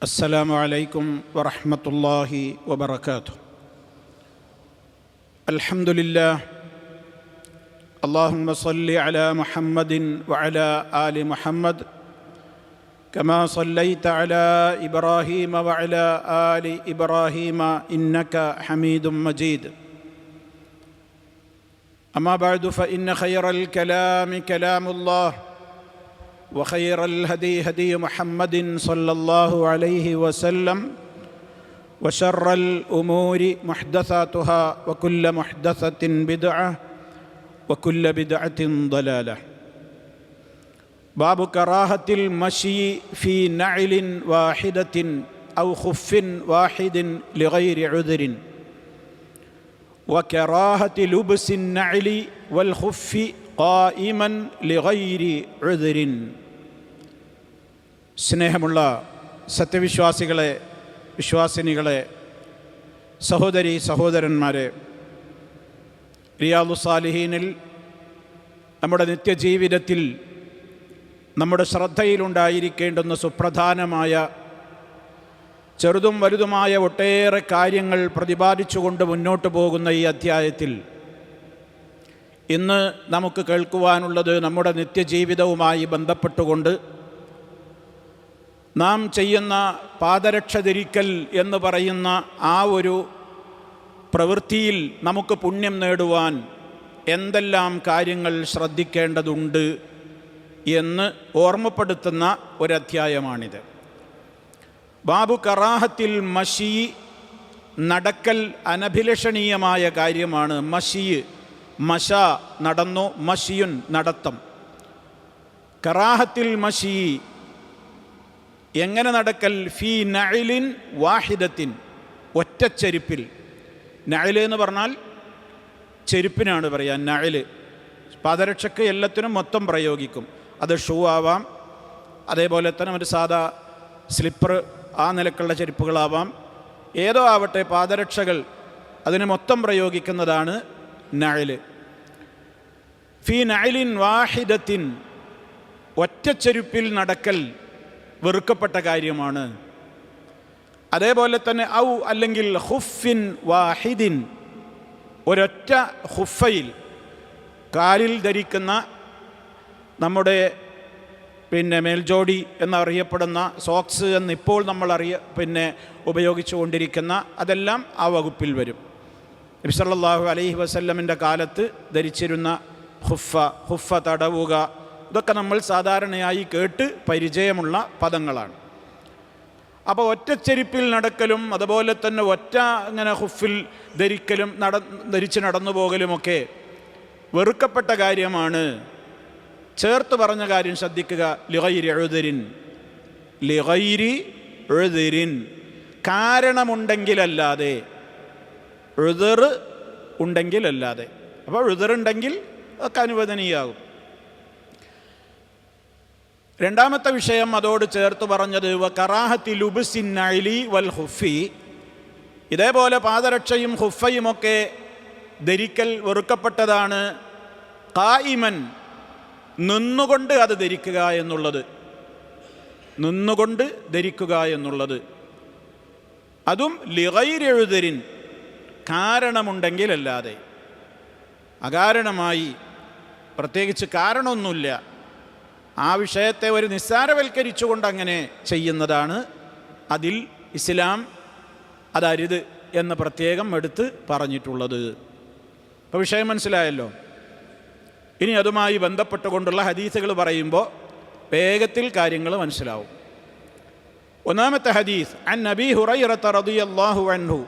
السلام عليكم ورحمة الله وبركاته. الحمد لله. اللهم صل على محمد وعلى آل محمد كما صليت على إبراهيم وعلى آل إبراهيم إنك حميد مجيد. أما بعد فإن خير الكلام كلام الله وخير الهدي هدي محمد صلى الله عليه وسلم وشر الأمور محدثاتها وكل محدثة بدعة وكل بدعة ضلالة. باب كراهة المشي في نعل واحدة أو خف واحد لغير عذر، وكراهة لبس النعل والخف قائما لغير عذر. സ്നേഹമുള്ള സത്യവിശ്വാസികളെ, വിശ്വാസിനികളെ, സഹോദരി സഹോദരന്മാരെ, റിയാദുസ് സാലിഹീനിൽ നമ്മുടെ നിത്യജീവിതത്തിൽ നമ്മുടെ ശ്രദ്ധയിലുണ്ടായിരിക്കേണ്ടുന്ന സുപ്രധാനമായ ചെറുതും വലുതുമായ ഒട്ടേറെ കാര്യങ്ങൾ പ്രതിപാദിച്ചുകൊണ്ട് മുന്നോട്ട് പോകുന്ന ഈ അധ്യായത്തിൽ ഇന്ന് നമുക്ക് കേൾക്കുവാനുള്ളത് നമ്മുടെ നിത്യജീവിതവുമായി ബന്ധപ്പെട്ടുകൊണ്ട് നാം ചെയ്യുന്ന പാദരക്ഷ ധരിക്കൽ എന്ന് പറയുന്ന ആ ഒരു പ്രവൃത്തിയിൽ നമുക്ക് പുണ്യം നേടുവാൻ എന്തെല്ലാം കാര്യങ്ങൾ ശ്രദ്ധിക്കേണ്ടതുണ്ട് എന്ന് ഓർമ്മപ്പെടുത്തുന്ന ഒരധ്യായമാണിത്. ബാബു കറാഹത്തിൽ മഷി, നടക്കൽ അനഭിലഷണീയമായ കാര്യമാണ്. മഷി, മഷ നടന്നു, മഷിയുൻ നടത്തം. കറാഹത്തിൽ മഷി എങ്ങനെ നടക്കൽ? ഫീ നഅലിൻ വാഹിദത്തിൻ, ഒറ്റച്ചെരുപ്പിൽ. നഅൽ എന്ന് പറഞ്ഞാൽ ചെരുപ്പിനാണ് പറയുക. നഅൽ പാദരക്ഷയ്ക്ക് എല്ലാത്തിനും മൊത്തം പ്രയോഗിക്കും. അത് ഷൂ ആവാം, അതേപോലെ തന്നെ ഒരു സാധാ സ്ലിപ്പർ, ആ നിലക്കുള്ള ചെരുപ്പുകളാവാം, ഏതോ ആവട്ടെ, പാദരക്ഷകൾ അതിന് മൊത്തം പ്രയോഗിക്കുന്നതാണ് നഅൽ. ഫീ നഅലിൻ വാഹിദത്തിൻ, ഒറ്റച്ചെരുപ്പിൽ നടക്കൽ വെറുക്കപ്പെട്ട കാര്യമാണ്. അതേപോലെ തന്നെ ഔ അല്ലെങ്കിൽ ഖുഫിൻ വാഹിദിൻ, ഒരൊറ്റ ഖുഫയിൽ, കാലിൽ ധരിക്കുന്ന നമ്മുടെ മേൽജോടി എന്നറിയപ്പെടുന്ന സോക്സ് എന്നിപ്പോൾ നമ്മൾ ഉപയോഗിച്ചു കൊണ്ടിരിക്കുന്ന അതെല്ലാം ആ വകുപ്പിൽ വരും. നബി സല്ലല്ലാഹു അലൈഹി വസല്ലമിൻ്റെ കാലത്ത് ധരിച്ചിരുന്ന ഖുഫ തടവുക, ഇതൊക്കെ നമ്മൾ സാധാരണയായി കേട്ട് പരിചയമുള്ള പദങ്ങളാണ്. അപ്പോൾ ഒറ്റച്ചെരുപ്പിൽ നടക്കലും അതുപോലെ തന്നെ ഒറ്റ ഇങ്ങനെ ഖുഫിൽ ധരിക്കലും ധരിച്ച് നടന്നു പോകലുമൊക്കെ വെറുക്കപ്പെട്ട കാര്യമാണ്. ചേർത്ത് പറഞ്ഞ കാര്യം ശ്രദ്ധിക്കുക. ലിഗൈരി ഉദ്രിൻ, ലിഗൈരി ഉദ്രിൻ, കാരണമുണ്ടെങ്കിലല്ലാതെ, ഉദ്ർ ഉണ്ടെങ്കിലല്ലാതെ. അപ്പോൾ ഉദ്റുണ്ടെങ്കിൽ അതൊക്കെ അനുവദനീയാകും. രണ്ടാമത്തെ വിഷയം അതോട് ചേർത്ത് പറഞ്ഞത് വകറാഹത്തി ലുബ്സിൻ നഅലി വൽ ഖുഫി, ഇതേപോലെ പാദരക്ഷയും ഖുഫയുമൊക്കെ ധരിക്കൽ വെറുക്കപ്പെട്ടതാണ്. ഖായിമൻ, നിന്നുകൊണ്ട് അത് ധരിക്കുക എന്നുള്ളത്, നിന്നുകൊണ്ട് ധരിക്കുക എന്നുള്ളത്. അതും ലിഗൈരി ഉദ്രിൻ, കാരണമുണ്ടെങ്കിലല്ലാതെ. അകാരണമായി, പ്രത്യേകിച്ച് കാരണമൊന്നുമില്ല, ആ വിഷയത്തെ ഒരു നിസ്സാരവൽക്കരിച്ചുകൊണ്ട് അങ്ങനെ ചെയ്യുന്നതാണ് അതിൽ ഇസ്ലാം അതരുത് എന്ന് പ്രത്യേകം എടുത്ത് പറഞ്ഞിട്ടുള്ളത്. അപ്പോൾ വിഷയം മനസ്സിലായല്ലോ. ഇനി അതുമായി ബന്ധപ്പെട്ടുകൊണ്ടുള്ള ഹദീസുകൾ പറയുമ്പോൾ വേഗത്തിൽ കാര്യങ്ങൾ മനസ്സിലാവും. ഒന്നാമത്തെ ഹദീസ്, അൻ അബീ ഹുറൈറത റളിയല്ലാഹു അൻഹു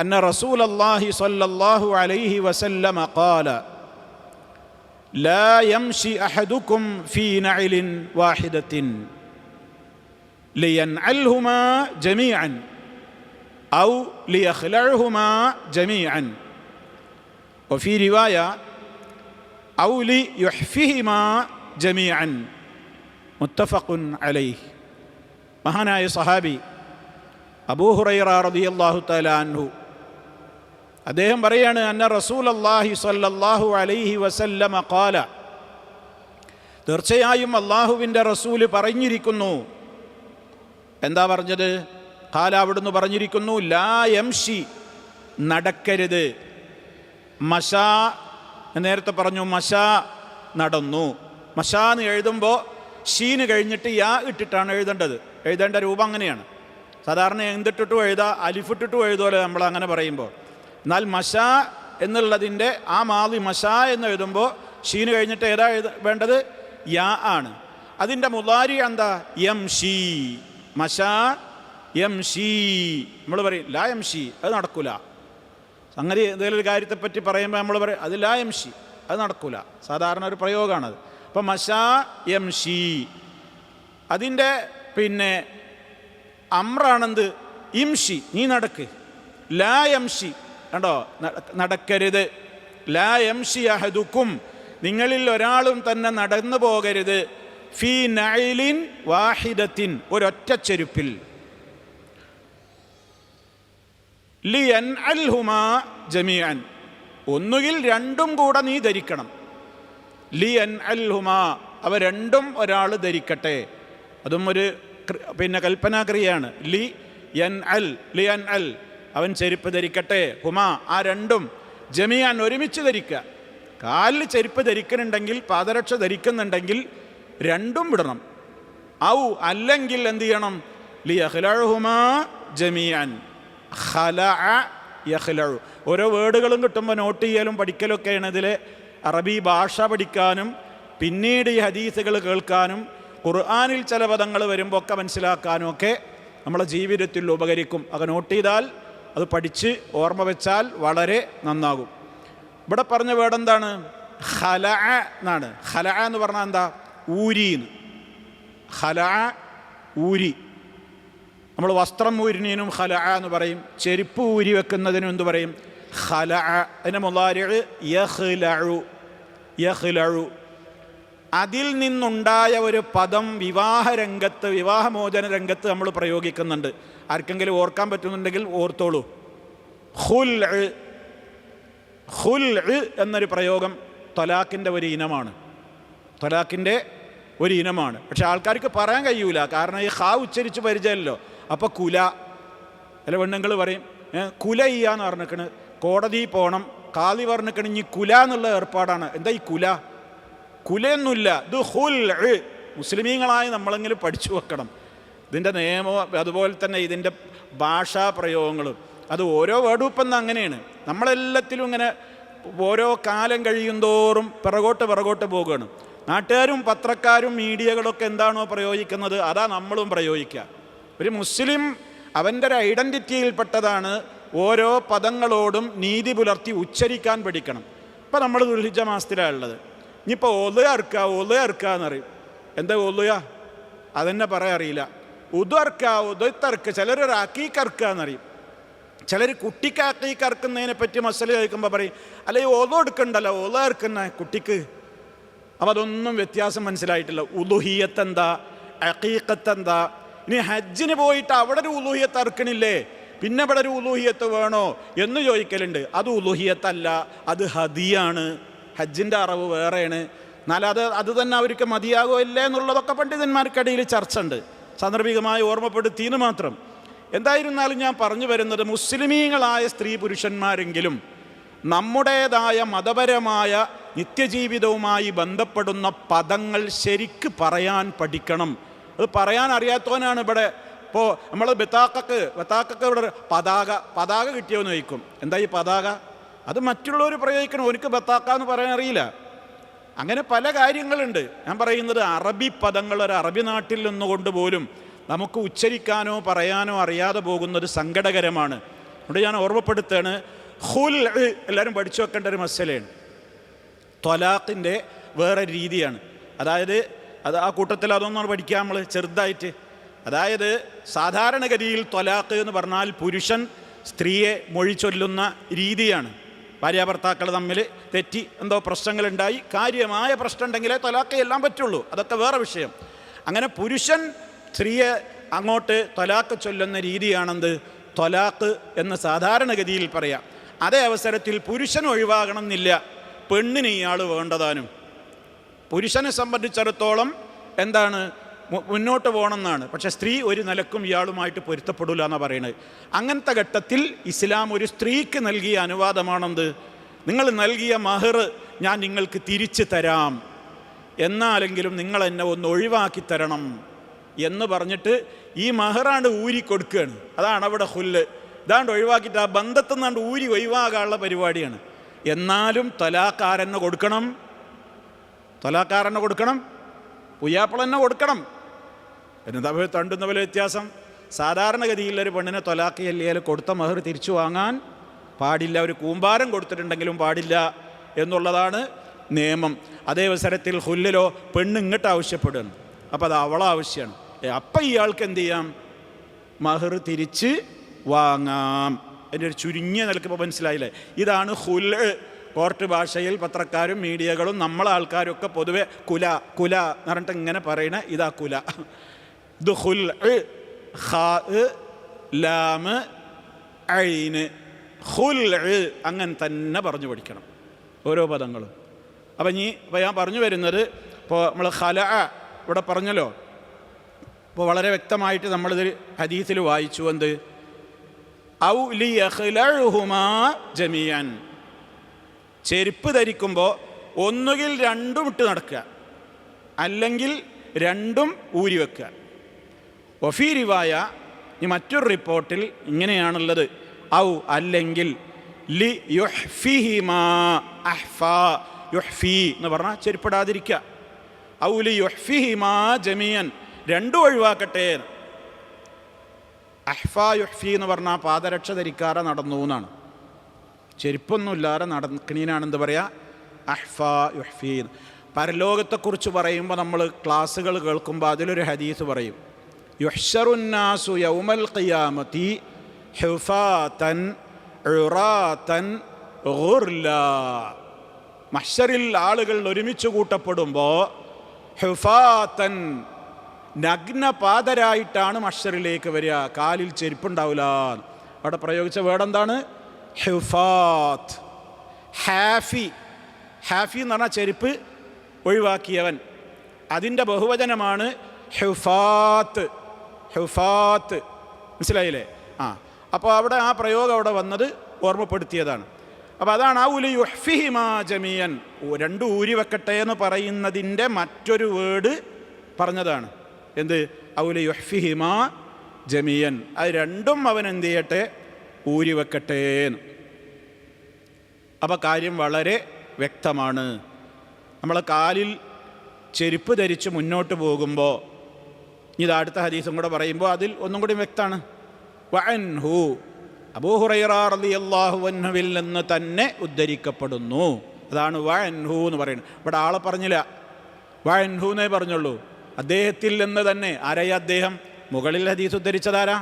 അന്ന റസൂലല്ലാഹി സ്വല്ലല്ലാഹു അലൈഹി വസല്ലമ ഖാല لا يمشي أحدكم في نعل واحدة لينعلهما جميعا أو ليخلعهما جميعا وفي رواية أو ليحفهما جميعا متفق عليه. മഹാനായ സഹാബി അബൂ ഹുറൈറ റളിയല്ലാഹു തആല അൻഹു അദ്ദേഹം പറയാണ്, അന്ന റസൂലല്ലാഹി സ്വല്ലല്ലാഹു അലൈഹി വസല്ലമ ഖാല, തീർച്ചയായും അള്ളാഹുവിൻ്റെ റസൂല് പറഞ്ഞിരിക്കുന്നു, എന്താ പറഞ്ഞത്? ഖാല അവിടുന്ന് പറഞ്ഞിരിക്കുന്നു, ലാ യംഷി, നടക്കരുത്. മഷാ, നേരത്തെ പറഞ്ഞു മഷാ, നടന്നു. മഷാ എന്ന് എഴുതുമ്പോൾ ഷീന് കഴിഞ്ഞിട്ട് യാ ഇട്ടിട്ടാണ് എഴുതേണ്ടത്. എഴുതേണ്ട രൂപം അങ്ങനെയാണ്. സാധാരണ എന്തിട്ടിട്ടും എഴുതാ, അലിഫിട്ടിട്ടും എഴുതുമല്ലോ നമ്മൾ അങ്ങനെ പറയുമ്പോൾ. എന്നാൽ മഷാ എന്നുള്ളതിൻ്റെ ആ മാളി മഷാ എന്ന് എഴുതുമ്പോൾ ഷീന് കഴിഞ്ഞിട്ട് ഏതാ വേണ്ടത്? യാ ആണ്. അതിൻ്റെ മുളാരി എന്താ? യംഷി. മഷാ യംഷി. നമ്മൾ പറയും ലാ യംഷി, അത് നടക്കൂല. സംഗതി എന്തെങ്കിലും ഒരു കാര്യത്തെപ്പറ്റി പറയുമ്പോൾ നമ്മൾ പറയും അത് ലാ യംഷി, അത് നടക്കൂല. സാധാരണ ഒരു പ്രയോഗമാണത്. അപ്പം മഷാ യംഷി, അതിൻ്റെ പിന്നെ അമ്രാണെന്ത്? ഇംഷി, നീ നടക്ക്. ലാ യംഷി, കണ്ടോ, നടക്കരുത്. ലാ യംഷി അഹദുക്കും, നിങ്ങളിൽ ഒരാളും തന്നെ നടന്നു പോകരുത്. ഫീ നഅലിൻ വാഹിദത്തിൻ, ഒരൊറ്റ ചെരുപ്പിൽ. ലിയൻഅൽഹുമാ ജമീഅൻ, ഒന്നുകിൽ രണ്ടും കൂടെ നീ ധരിക്കണം. ലിയൻഅൽഹുമാ, അവ രണ്ടും ഒരാൾ ധരിക്കട്ടെ. അതും ഒരു പിന്നെ കൽപ്പനാക്രിയയാണ്. ലിയൻഅൽ, അവൻ ചെരുപ്പ് ധരിക്കട്ടെ. ഹുമാ, ആ രണ്ടും. ജമീഅൻ, ഒരുമിച്ച് ധരിക്കുക. കാലിൽ ചെരുപ്പ് ധരിക്കുന്നുണ്ടെങ്കിൽ, പാദരക്ഷ ധരിക്കുന്നുണ്ടെങ്കിൽ രണ്ടും വിടണം. ഔ, അല്ലെങ്കിൽ എന്ത് ചെയ്യണം? ലിയഖ്ലഉഹുമാ ജമീഅൻ. ഖലഅ യഖ്ലഉ. ഓരോ വേർഡുകളും കിട്ടുമ്പോൾ നോട്ട് ചെയ്യലും പഠിക്കലൊക്കെയാണ് ഇതിലെ അറബി ഭാഷ പഠിക്കാനും പിന്നീട് ഈ ഹദീസുകൾ കേൾക്കാനും ഖുർആനിൽ ചില പദങ്ങൾ വരുമ്പോൾ ഒക്കെ മനസ്സിലാക്കാനും ഒക്കെ നമ്മളെ ജീവിതത്തിൽ ഉപകരിക്കും. അത് നോട്ട് ചെയ്താൽ, അത് പഠിച്ച് ഓർമ്മ വെച്ചാൽ വളരെ നന്നാകും. ഇവിടെ പറഞ്ഞ വേർഡ് എന്താണ്? ഖലഅ എന്നാണ്. ഖലഅ എന്ന് പറഞ്ഞാൽ എന്താ? ഊരിന്ന്. ഖലഅ, ഊരി. നമ്മൾ വസ്ത്രം ഊരിനീനും ഖലഅ എന്ന് പറയും. ചെരുപ്പ് ഊരി വെക്കുന്നതിനും എന്ത് പറയും? ഖലഅ. അതിൻ്റെ മുളാരി യഖ്ലഉ. യഖ്ലഉ. അതിൽ നിന്നുണ്ടായ ഒരു പദം വിവാഹരംഗത്ത്, വിവാഹമോചന രംഗത്ത് നമ്മൾ പ്രയോഗിക്കുന്നുണ്ട്. ആർക്കെങ്കിലും ഓർക്കാൻ പറ്റുന്നുണ്ടെങ്കിൽ ഓർത്തോളൂ. ഖുൽഉ. ഖുൽഉ എന്നൊരു പ്രയോഗം ത്വലാഖിൻ്റെ ഒരു ഇനമാണ്. ത്വലാഖിൻ്റെ ഒരു ഇനമാണ്. പക്ഷെ ആൾക്കാർക്ക് പറയാൻ കഴിയൂല, കാരണം ഈ ഖാ ഉച്ചരിച്ച് പരിചയമല്ലോ. അപ്പോൾ കുല, അല്ല പെണ്ണുങ്ങൾ പറയും കുല ചെയ്യാന്ന് പറഞ്ഞിക്കണ്, കോടതി പോകണം, കാളി പറഞ്ഞിക്കണ് ഇനി കുല എന്നുള്ള ഏർപ്പാടാണ്. എന്താ ഈ കുല? കുലയൊന്നുമില്ല, ഇത് ഖുൽഉ. മുസ്ലിമീങ്ങളായി നമ്മളെങ്കിലും പഠിച്ചു വെക്കണം ഇതിൻ്റെ നിയമം. അതുപോലെ തന്നെ ഇതിൻ്റെ ഭാഷാ പ്രയോഗങ്ങളും. അത് ഓരോ വേർഡും ഇപ്പം അങ്ങനെയാണ്. നമ്മളെല്ലാത്തിലും ഇങ്ങനെ ഓരോ കാലം കഴിയും തോറും പിറകോട്ട് പോകുകയാണ്. നാട്ടുകാരും പത്രക്കാരും മീഡിയകളൊക്കെ എന്താണോ പ്രയോഗിക്കുന്നത് അതാ നമ്മളും പ്രയോഗിക്കുക. ഒരു മുസ്ലിം അവൻ്റെ ഒരു ഐഡൻറ്റിറ്റിയിൽപ്പെട്ടതാണ് ഓരോ പദങ്ങളോടും നീതി പുലർത്തി ഉച്ചരിക്കാൻ പഠിക്കണം. ഇപ്പം നമ്മൾ ദുൽഹിജ്ജ മാസത്തിലാണ് ഉള്ളത്. ഇനിയിപ്പോൾ ഒലുക എന്നറിയും. എന്താ ഒലുക? അതെന്നെ പറയാൻ അറിയില്ല. ഉദർക്ക, ചിലർ ഒരു അക്കീക്കറുക്കുക എന്നറിയും. ചിലർ കുട്ടിക്ക് അക്കീക്കറുക്കുന്നതിനെ പറ്റി മസല ചോദിക്കുമ്പോൾ പറയും, അല്ല ഈ ഒലു എടുക്കണ്ടല്ലോ, ഒല ഇറക്കുന്ന കുട്ടിക്ക്. അപ്പം അതൊന്നും വ്യത്യാസം മനസ്സിലായിട്ടില്ല. ഉലുഹിയത്ത് എന്താ, അഖീഖത്ത് എന്താ? ഇനി ഹജ്ജിന് പോയിട്ട് അവിടെ ഒരു ഉലുഹിയത്ത് അറക്കണില്ലേ, പിന്നെ ഇവിടെ ഒരു ഉലുഹിയത്ത് വേണോ എന്ന് ചോദിക്കലുണ്ട്. അത് ഉലുഹിയത്തല്ല, അത് ഹദിയാണ്. ഹജ്ജിൻ്റെ അറവ് വേറെയാണ്. എന്നാൽ അത് തന്നെ അവർക്ക് മതിയാകോ ഇല്ലേ എന്നുള്ളതൊക്കെ പണ്ഡിതന്മാർക്കിടയിൽ ചർച്ച ഉണ്ട്. സാന്ദർഭികമായി ഓർമ്മപ്പെടുത്തിയെന്ന് മാത്രം. എന്തായിരുന്നാലും ഞാൻ പറഞ്ഞു വരുന്നത്, മുസ്ലിമീങ്ങളായ സ്ത്രീ പുരുഷന്മാരെങ്കിലും നമ്മുടേതായ മതപരമായ നിത്യജീവിതവുമായി ബന്ധപ്പെടുന്ന പദങ്ങൾ ശരിക്ക് പറയാൻ പഠിക്കണം. അത് പറയാൻ അറിയാത്തവനാണ് ഇവിടെ. ഇപ്പോൾ നമ്മൾ ബത്താക്കക്ക് ഇവിടെ പതാക കിട്ടിയോന്ന് ചോദിക്കും. എന്താ ഈ പതാക? അത് മറ്റുള്ളവർ പ്രയോഗിക്കണം, എനിക്ക് ബത്താക്ക എന്ന് പറയാൻ അറിയില്ല. അങ്ങനെ പല കാര്യങ്ങളുണ്ട്. ഞാൻ പറയുന്നത് അറബി പദങ്ങൾ ഒരു അറബി നാട്ടിൽ നിന്നുകൊണ്ട് പോലും നമുക്ക് ഉച്ചരിക്കാനോ പറയാനോ അറിയാതെ പോകുന്നത് സങ്കടകരമാണ്. അതുകൊണ്ട് ഞാൻ ഓർമ്മപ്പെടുത്തുകയാണ്, ഖുൽഉ എല്ലാവരും പഠിച്ചു വെക്കേണ്ട ഒരു മസലയാണ്. ത്വലാഖിൻ്റെ വേറെ രീതിയാണ്. അതായത് ആ കൂട്ടത്തിൽ അതൊന്നാണ് പഠിക്കുക നമ്മൾ ചെറുതായിട്ട്. അതായത് സാധാരണഗതിയിൽ ത്വലാഖ് എന്ന് പറഞ്ഞാൽ പുരുഷൻ സ്ത്രീയെ മൊഴി ചൊല്ലുന്ന രീതിയാണ്. ഭാര്യാഭർത്താക്കൾ തമ്മിൽ തെറ്റി എന്തോ പ്രശ്നങ്ങളുണ്ടായി, കാര്യമായ പ്രശ്നം ഉണ്ടെങ്കിലേ ത്വലാഖ് ചെയ്യാൻ പറ്റുള്ളൂ. അതൊക്കെ വേറെ വിഷയം. അങ്ങനെ പുരുഷൻ സ്ത്രീയെ അങ്ങോട്ട് ത്വലാഖ് ചൊല്ലുന്ന രീതിയാണെന്ത് ത്വലാഖ് എന്ന് സാധാരണഗതിയിൽ പറയാം. അതേ അവസരത്തിൽ പുരുഷൻ ഒഴിവാകണം എന്നില്ല, പെണ്ണിന് ഇയാൾ വേണ്ടതാനും. പുരുഷനെ സംബന്ധിച്ചിടത്തോളം എന്താണ് മുന്നോട്ട് പോകണമെന്നാണ്. പക്ഷേ സ്ത്രീ ഒരു നിലക്കും ഇയാളുമായിട്ട് പൊരുത്തപ്പെടില്ല എന്നാണ് പറയുന്നത്. അങ്ങനത്തെ ഘട്ടത്തിൽ ഇസ്ലാം ഒരു സ്ത്രീക്ക് നൽകിയ അനുവാദമാണെന്ത്, നിങ്ങൾ നൽകിയ മഹർ ഞാൻ നിങ്ങൾക്ക് തിരിച്ചു തരാം, എന്നാലെങ്കിലും നിങ്ങൾ എന്നെ ഒന്ന് ഒഴിവാക്കി തരണം എന്ന് പറഞ്ഞിട്ട് ഈ മഹറാണ്ട് ഊരി കൊടുക്കുകയാണ്. അതാണ് അവിടെ ഹുല്ല്. ഇതാണ്ട് ഒഴിവാക്കിയിട്ട് ആ ബന്ധത്തിൽ നിന്നാണ്ട് ഊരി ഒഴിവാകാനുള്ള പരിപാടിയാണ്. എന്നാലും തലാഖാരനെ കൊടുക്കണം, തലാഖാരനെ കൊടുക്കണം, പുയ്യാപ്പിളന്നെ കൊടുക്കണം. എന്താ തണ്ടുന്ന പോലെ വ്യത്യാസം? സാധാരണഗതിയിലൊരു പെണ്ണിനെ തൊലാഖ് ചൊല്ലിയാൽ കൊടുത്ത മഹർ തിരിച്ചു വാങ്ങാൻ പാടില്ല, ഒരു കൂമ്പാരം കൊടുത്തിട്ടുണ്ടെങ്കിലും പാടില്ല എന്നുള്ളതാണ് നിയമം. അതേ അവസരത്തിൽ ഹുല്ലിലോ പെണ്ണ് ഇങ്ങോട്ട് ആവശ്യപ്പെടുകയാണ്, അപ്പോൾ അത് അവളെ ആവശ്യമാണ്. അപ്പം ഇയാൾക്ക് എന്ത് ചെയ്യാം? മഹർ തിരിച്ച് വാങ്ങാം. അതിൻ്റെ ഒരു ചുരുങ്ങിയ നിലക്കിപ്പോൾ മനസ്സിലായില്ലേ? ഇതാണ് ഹുല്. കോർട്ട് ഭാഷയിൽ പത്രക്കാരും മീഡിയകളും നമ്മളെ ആൾക്കാരും ഒക്കെ പൊതുവെ കുല കുല എന്ന് പറഞ്ഞിട്ട് ഇങ്ങനെ പറയണ ഇതാ കുല. ഇത് ഹുൽ, ഖാ, ലാം, ഐന്, ഹുൽ, അങ്ങനെ തന്നെ പറഞ്ഞു പഠിക്കണം ഓരോ പദങ്ങളും. അപ്പം ഞാൻ പറഞ്ഞു വരുന്നത്, ഇപ്പോൾ നമ്മൾ ഖല ഇവിടെ പറഞ്ഞല്ലോ. ഇപ്പോൾ വളരെ വ്യക്തമായിട്ട് നമ്മളിത് ഹദീസിൽ വായിച്ചു. എന്ത്? ഔ ലിയഖ്ലഉഹുമാ ജമീഅൻ, ചെരുപ്പ് ധരിക്കുമ്പോൾ ഒന്നുകിൽ രണ്ടും ഇട്ട് നടക്കുക, അല്ലെങ്കിൽ രണ്ടും ഊരി വെക്കുക. വഫീ റിവായ, ഈ മറ്റൊരു റിപ്പോർട്ടിൽ ഇങ്ങനെയാണുള്ളത്, ഔ അല്ലെങ്കിൽ ലി യുഹ്ഫിഹിമാ, അഹ്ഫാ യുഹ്ഫി എന്ന് പറഞ്ഞാൽ ചെരുപ്പിടാതിരിക്കുക. ഔ ലി യുഹ്ഫിഹിമാ ജമീഅൻ, രണ്ടും ഒഴിവാക്കട്ടെ. അഹ്ഫാ യുഹ്ഫി എന്ന് പറഞ്ഞാൽ പാദരക്ഷ ധരിക്കാതെ നടന്നു എന്നാണ്. ചെരുപ്പൊന്നുമില്ലാതെ നടക്കണീനാണെന്ത് പറയുക? അഹ്ഫാ യുഹ്ഫി. പരലോകത്തെക്കുറിച്ച് പറയുമ്പോൾ നമ്മൾ ക്ലാസ്സുകൾ കേൾക്കുമ്പോൾ അതിലൊരു ഹദീസ് പറയും, യുഹ്ശറുന്നാസു യൗമൽ ഖിയാമത്തി ഹുഫാതൻ ഉറാതൻ ഗുർലാ. മഹ്ശറിൽ ആളുകൾ ഒരുമിച്ച് കൂട്ടപ്പെടുമ്പോൾ ഹുഫാതൻ, നഗ്നപാതരായിട്ടാണ് മഹ്ശറിലേക്ക് വരിക, കാലിൽ ചെരുപ്പുണ്ടാവില്ല. അവിടെ പ്രയോഗിച്ച വേർഡെന്താണ്? ഹുഫാത്ത്. ഹാഫി, ഹാഫി എന്ന് പറഞ്ഞാൽ ചെരുപ്പ് ഒഴിവാക്കിയവൻ, അതിൻ്റെ ബഹുവചനമാണ് ഹുഫാത്ത്. ഹുഫാത്ത് മനസ്സിലായില്ലേ? അപ്പോൾ അവിടെ ആ പ്രയോഗം അവിടെ വന്നത് ഓർമ്മപ്പെടുത്തിയതാണ്. അപ്പോൾ അതാണ് ഔ ലി യുഹ്ഫിഹിമാ ജമീഅൻ, രണ്ടും ഊരി വെക്കട്ടെ എന്ന് പറയുന്നതിൻ്റെ മറ്റൊരു വേർഡ് പറഞ്ഞതാണ്. എന്ത്? ഔ ലി യുഹ്ഫിഹിമാ ജമീഅൻ, അത് രണ്ടും അവൻ എന്ത് ചെയ്യട്ടെ? ഊരി വെക്കട്ടെ. അപ്പോൾ കാര്യം വളരെ വ്യക്തമാണ്. നമ്മൾ കാലിൽ ചെരുപ്പ് ധരിച്ച് മുന്നോട്ട് പോകുമ്പോൾ, ഇത് അടുത്ത ഹദീസും കൂടെ പറയുമ്പോൾ അതിൽ ഒന്നും കൂടി വ്യക്തമാണ്. വഅൻഹു, അബൂ ഹുറൈറ റളിയല്ലാഹു അൻഹുവിൽ നിന്ന് തന്നെ ഉദ്ധരിക്കപ്പെടുന്നു. അതാണ് വഅൻഹു എന്ന് പറയുന്നത്. ഇവിടെ ആളെ പറഞ്ഞില്ല, വഅൻഹു എന്നേ പറഞ്ഞുള്ളൂ. അദ്ദേഹത്തിൽ നിന്ന് തന്നെ. ആരായി അദ്ദേഹം? മുകളിൽ ഹദീസ് ഉദ്ധരിച്ചതാരാ?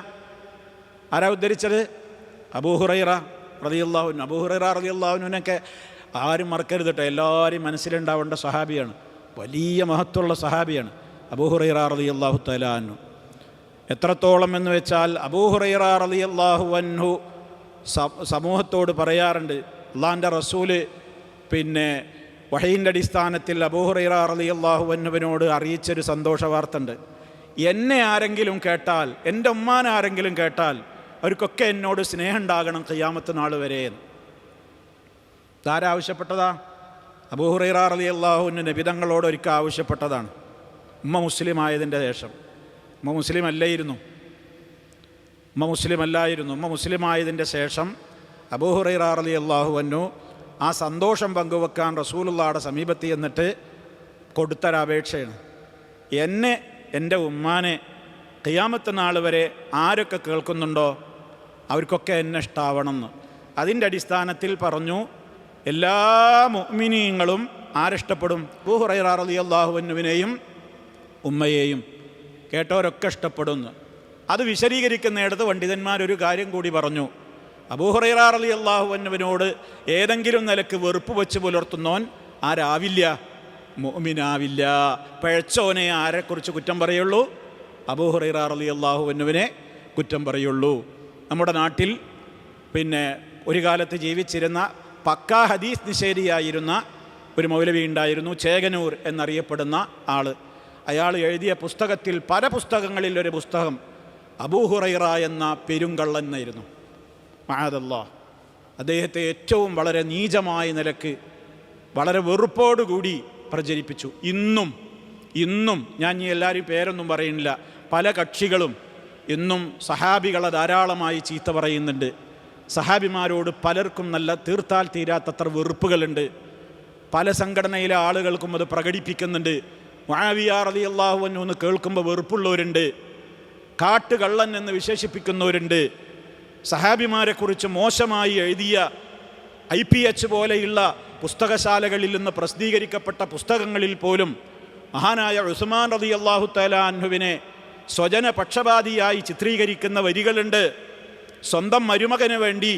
ആരാ ഉദ്ധരിച്ചത്? അബൂ ഹുറൈറ റളിയല്ലാഹു അൻഹു. അബൂ ഹുറൈറ റളിയല്ലാഹു അൻഹുവിനൊക്കെ ആരും മറക്കരുത് കേട്ടോ, എല്ലാവരും മനസ്സിലുണ്ടാവേണ്ട സഹാബിയാണ്, വലിയ മഹത്വമുള്ള സഹാബിയാണ് അബൂ ഹുറൈറ റളിയല്ലാഹു തആല അൻഹു. എത്രത്തോളം എന്ന് വെച്ചാൽ അബൂ ഹുറൈറ റളിയല്ലാഹു അൻഹു സമൂഹത്തോട് പറയാറുണ്ട്, അള്ളാഹിൻ്റെ റസൂല് വഹീൻ്റെ അടിസ്ഥാനത്തിൽ അബൂ ഹുറൈറ റളിയല്ലാഹു അൻഹുവിനോട് അറിയിച്ചൊരു സന്തോഷ വാർത്ത ഉണ്ട്. എന്നെ ആരെങ്കിലും കേട്ടാൽ, എൻ്റെ ഉമ്മാനെ ആരെങ്കിലും കേട്ടാൽ അവർക്കൊക്കെ എന്നോട് സ്നേഹം ഉണ്ടാകണം ഖിയാമത്ത് നാൾ വരെ. ഇതാരാവശ്യപ്പെട്ടതാ? അബൂ ഹുറൈറ റളിയല്ലാഹു അൻഹു നബി തങ്ങളോട് ഒരിക്കൽ ആവശ്യപ്പെട്ടതാണ്. ഉമ്മ മുസ്ലിം ആയതിൻ്റെ ശേഷം. ഉമ്മ മുസ്ലിം അല്ലായിരുന്നു. ഉമ്മ മുസ്ലിം ആയതിൻ്റെ ശേഷം അബൂ ഹുറൈറ റളിയല്ലാഹു അൻഹു ആ സന്തോഷം പങ്കുവെക്കാൻ റസൂലുള്ളാഹിയുടെ സമീപത്ത് എന്നിട്ട് കൊടുത്തൊരപേക്ഷയാണ്, എന്നെ, എൻ്റെ ഉമ്മാനെ ഖിയാമത്ത് നാൾ വരെ ആരൊക്കെ കേൾക്കുന്നുണ്ടോ അവർക്കൊക്കെ എന്നെ ഇഷ്ടാവണമെന്ന്. അതിൻ്റെ അടിസ്ഥാനത്തിൽ പറഞ്ഞു, എല്ലാ മുഅ്മിനീങ്ങളും ആരിഷ്ടപ്പെടും? അബൂ ഹുറൈറ റളിയല്ലാഹു അൻഹുവിനെയും ഉമ്മയെയും കേട്ടവരൊക്കെ ഇഷ്ടപ്പെടുന്നു. അത് വിശദീകരിക്കുന്നിടത്ത് പണ്ഡിതന്മാരൊരു കാര്യം കൂടി പറഞ്ഞു, അബൂ ഹുറൈറ റളിയല്ലാഹു അൻഹുവിനോട് ഏതെങ്കിലും നിലക്ക് വെറുപ്പ് വെച്ച് പുലർത്തുന്നവൻ ആരാവില്ല? മുഅ്മിനാവില്ല. പിഴച്ചോനെ ആരെക്കുറിച്ച് കുറ്റം പറയുള്ളൂ? അബൂ ഹുറൈറ റളിയല്ലാഹു അൻഹുവിനെ കുറ്റം പറയുള്ളൂ. നമ്മുടെ നാട്ടിൽ ഒരു കാലത്ത് ജീവിച്ചിരുന്ന പക്കാ ഹദീസ് നിഷേധിയായിരുന്ന ഒരു മൗലവി ഉണ്ടായിരുന്നു, ചേകനൂർ എന്നറിയപ്പെടുന്ന ആൾ. അയാൾ എഴുതിയ പുസ്തകത്തിൽ പല പുസ്തകങ്ങളിൽ ഒരു പുസ്തകം അബൂ ഹുറൈറ എന്ന പെരുങ്കള്ളൻ എന്നായിരുന്നു. മഅദല്ലാഹ്. അദ്ദേഹത്തെ ഏറ്റവും വളരെ നീചമായ നിലക്ക് വളരെ വെറുപ്പോടുകൂടി പ്രചരിപ്പിച്ചു. ഇന്നും ഞാൻ ഈ എല്ലാവരും പേരൊന്നും പറയുന്നില്ല, പല കക്ഷികളും ഇന്നും സഹാബികളെ ധാരാളമായി ചീത്ത പറയുന്നുണ്ട്. സഹാബിമാരോട് പലർക്കും നല്ല തീർത്താൽ തീരാത്തത്ര വെറുപ്പുകളുണ്ട്. പല സംഘടനയിലെ ആളുകൾക്കും അത് പ്രകടിപ്പിക്കുന്നുണ്ട്. മുആവിയ റളിയല്ലാഹു അൻഹു എന്ന് കേൾക്കുമ്പോൾ വെറുപ്പുള്ളവരുണ്ട്, കാട്ടുകള്ളൻ എന്ന് വിശേഷിപ്പിക്കുന്നവരുണ്ട്. സഹാബിമാരെക്കുറിച്ച് മോശമായി എഴുതിയ IPH പോലെയുള്ള പുസ്തകശാലകളിൽ നിന്ന് പ്രസിദ്ധീകരിക്കപ്പെട്ട പുസ്തകങ്ങളിൽ പോലും മഹാനായ ഉസ്മാൻ റളിയല്ലാഹു തആല അൻഹുവിനെ സ്വജന പക്ഷപാതിയായി ചിത്രീകരിക്കുന്ന വരികളുണ്ട്. സ്വന്തം മരുമകന് വേണ്ടി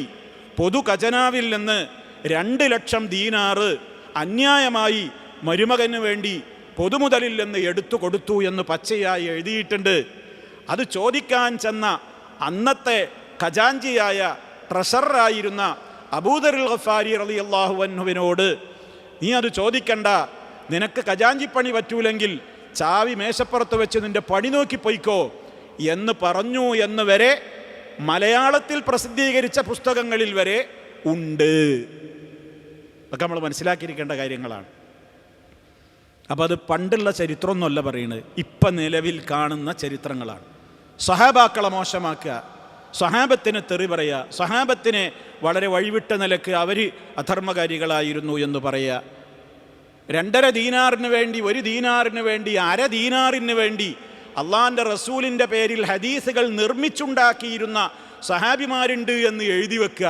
പൊതു ഖജനാവിൽ നിന്ന് 2 ലക്ഷം ദീനാറ് അന്യായമായി മരുമകന് വേണ്ടി പൊതുമുതലിൽ നിന്ന് എടുത്തു കൊടുത്തു എന്ന് പച്ചയായി എഴുതിയിട്ടുണ്ട്. അത് ചോദിക്കാൻ ചെന്ന അന്നത്തെ ഖജാൻജിയായ ട്രഷററായിരുന്ന അബൂദറുൽ ഗഫാരി റളിയല്ലാഹു അൻഹുവിനോട് നീ അത് ചോദിക്കണ്ട, നിനക്ക് ഖജാൻജിപ്പണി പറ്റൂലെങ്കിൽ ചാവി മേശപ്പുറത്ത് വെച്ച് നിന്റെ പണി നോക്കി പോയിക്കോ എന്ന് പറഞ്ഞു എന്ന് വരെ മലയാളത്തിൽ പ്രസിദ്ധീകരിച്ച പുസ്തകങ്ങളിൽ വരെ ഉണ്ട്. അതൊക്കെ നമ്മൾ മനസ്സിലാക്കിയിരിക്കേണ്ട കാര്യങ്ങളാണ്. അപ്പം അത് പണ്ടുള്ള ചരിത്രമൊന്നുമല്ല പറയുന്നത്, ഇപ്പം നിലവിൽ കാണുന്ന ചരിത്രങ്ങളാണ്. സ്വഹാബാക്കളെ മോശമാക്കുക, സ്വഹാബത്തിന് തെറി പറയുക, സ്വഹാബത്തിനെ വളരെ വഴിവിട്ട നിലക്ക് അവർ അധർമ്മകാരികളായിരുന്നു എന്ന് പറയുക, 2.5 ദീനാറിന് വേണ്ടി 1 ദീനാറിന് വേണ്ടി 1/2 ദീനാറിന് വേണ്ടി അള്ളാഹിൻ്റെ റസൂലിൻ്റെ പേരിൽ ഹദീസുകൾ നിർമ്മിച്ചുണ്ടാക്കിയിരുന്ന സഹാബിമാരുണ്ട് എന്ന് എഴുതി വെക്കുക.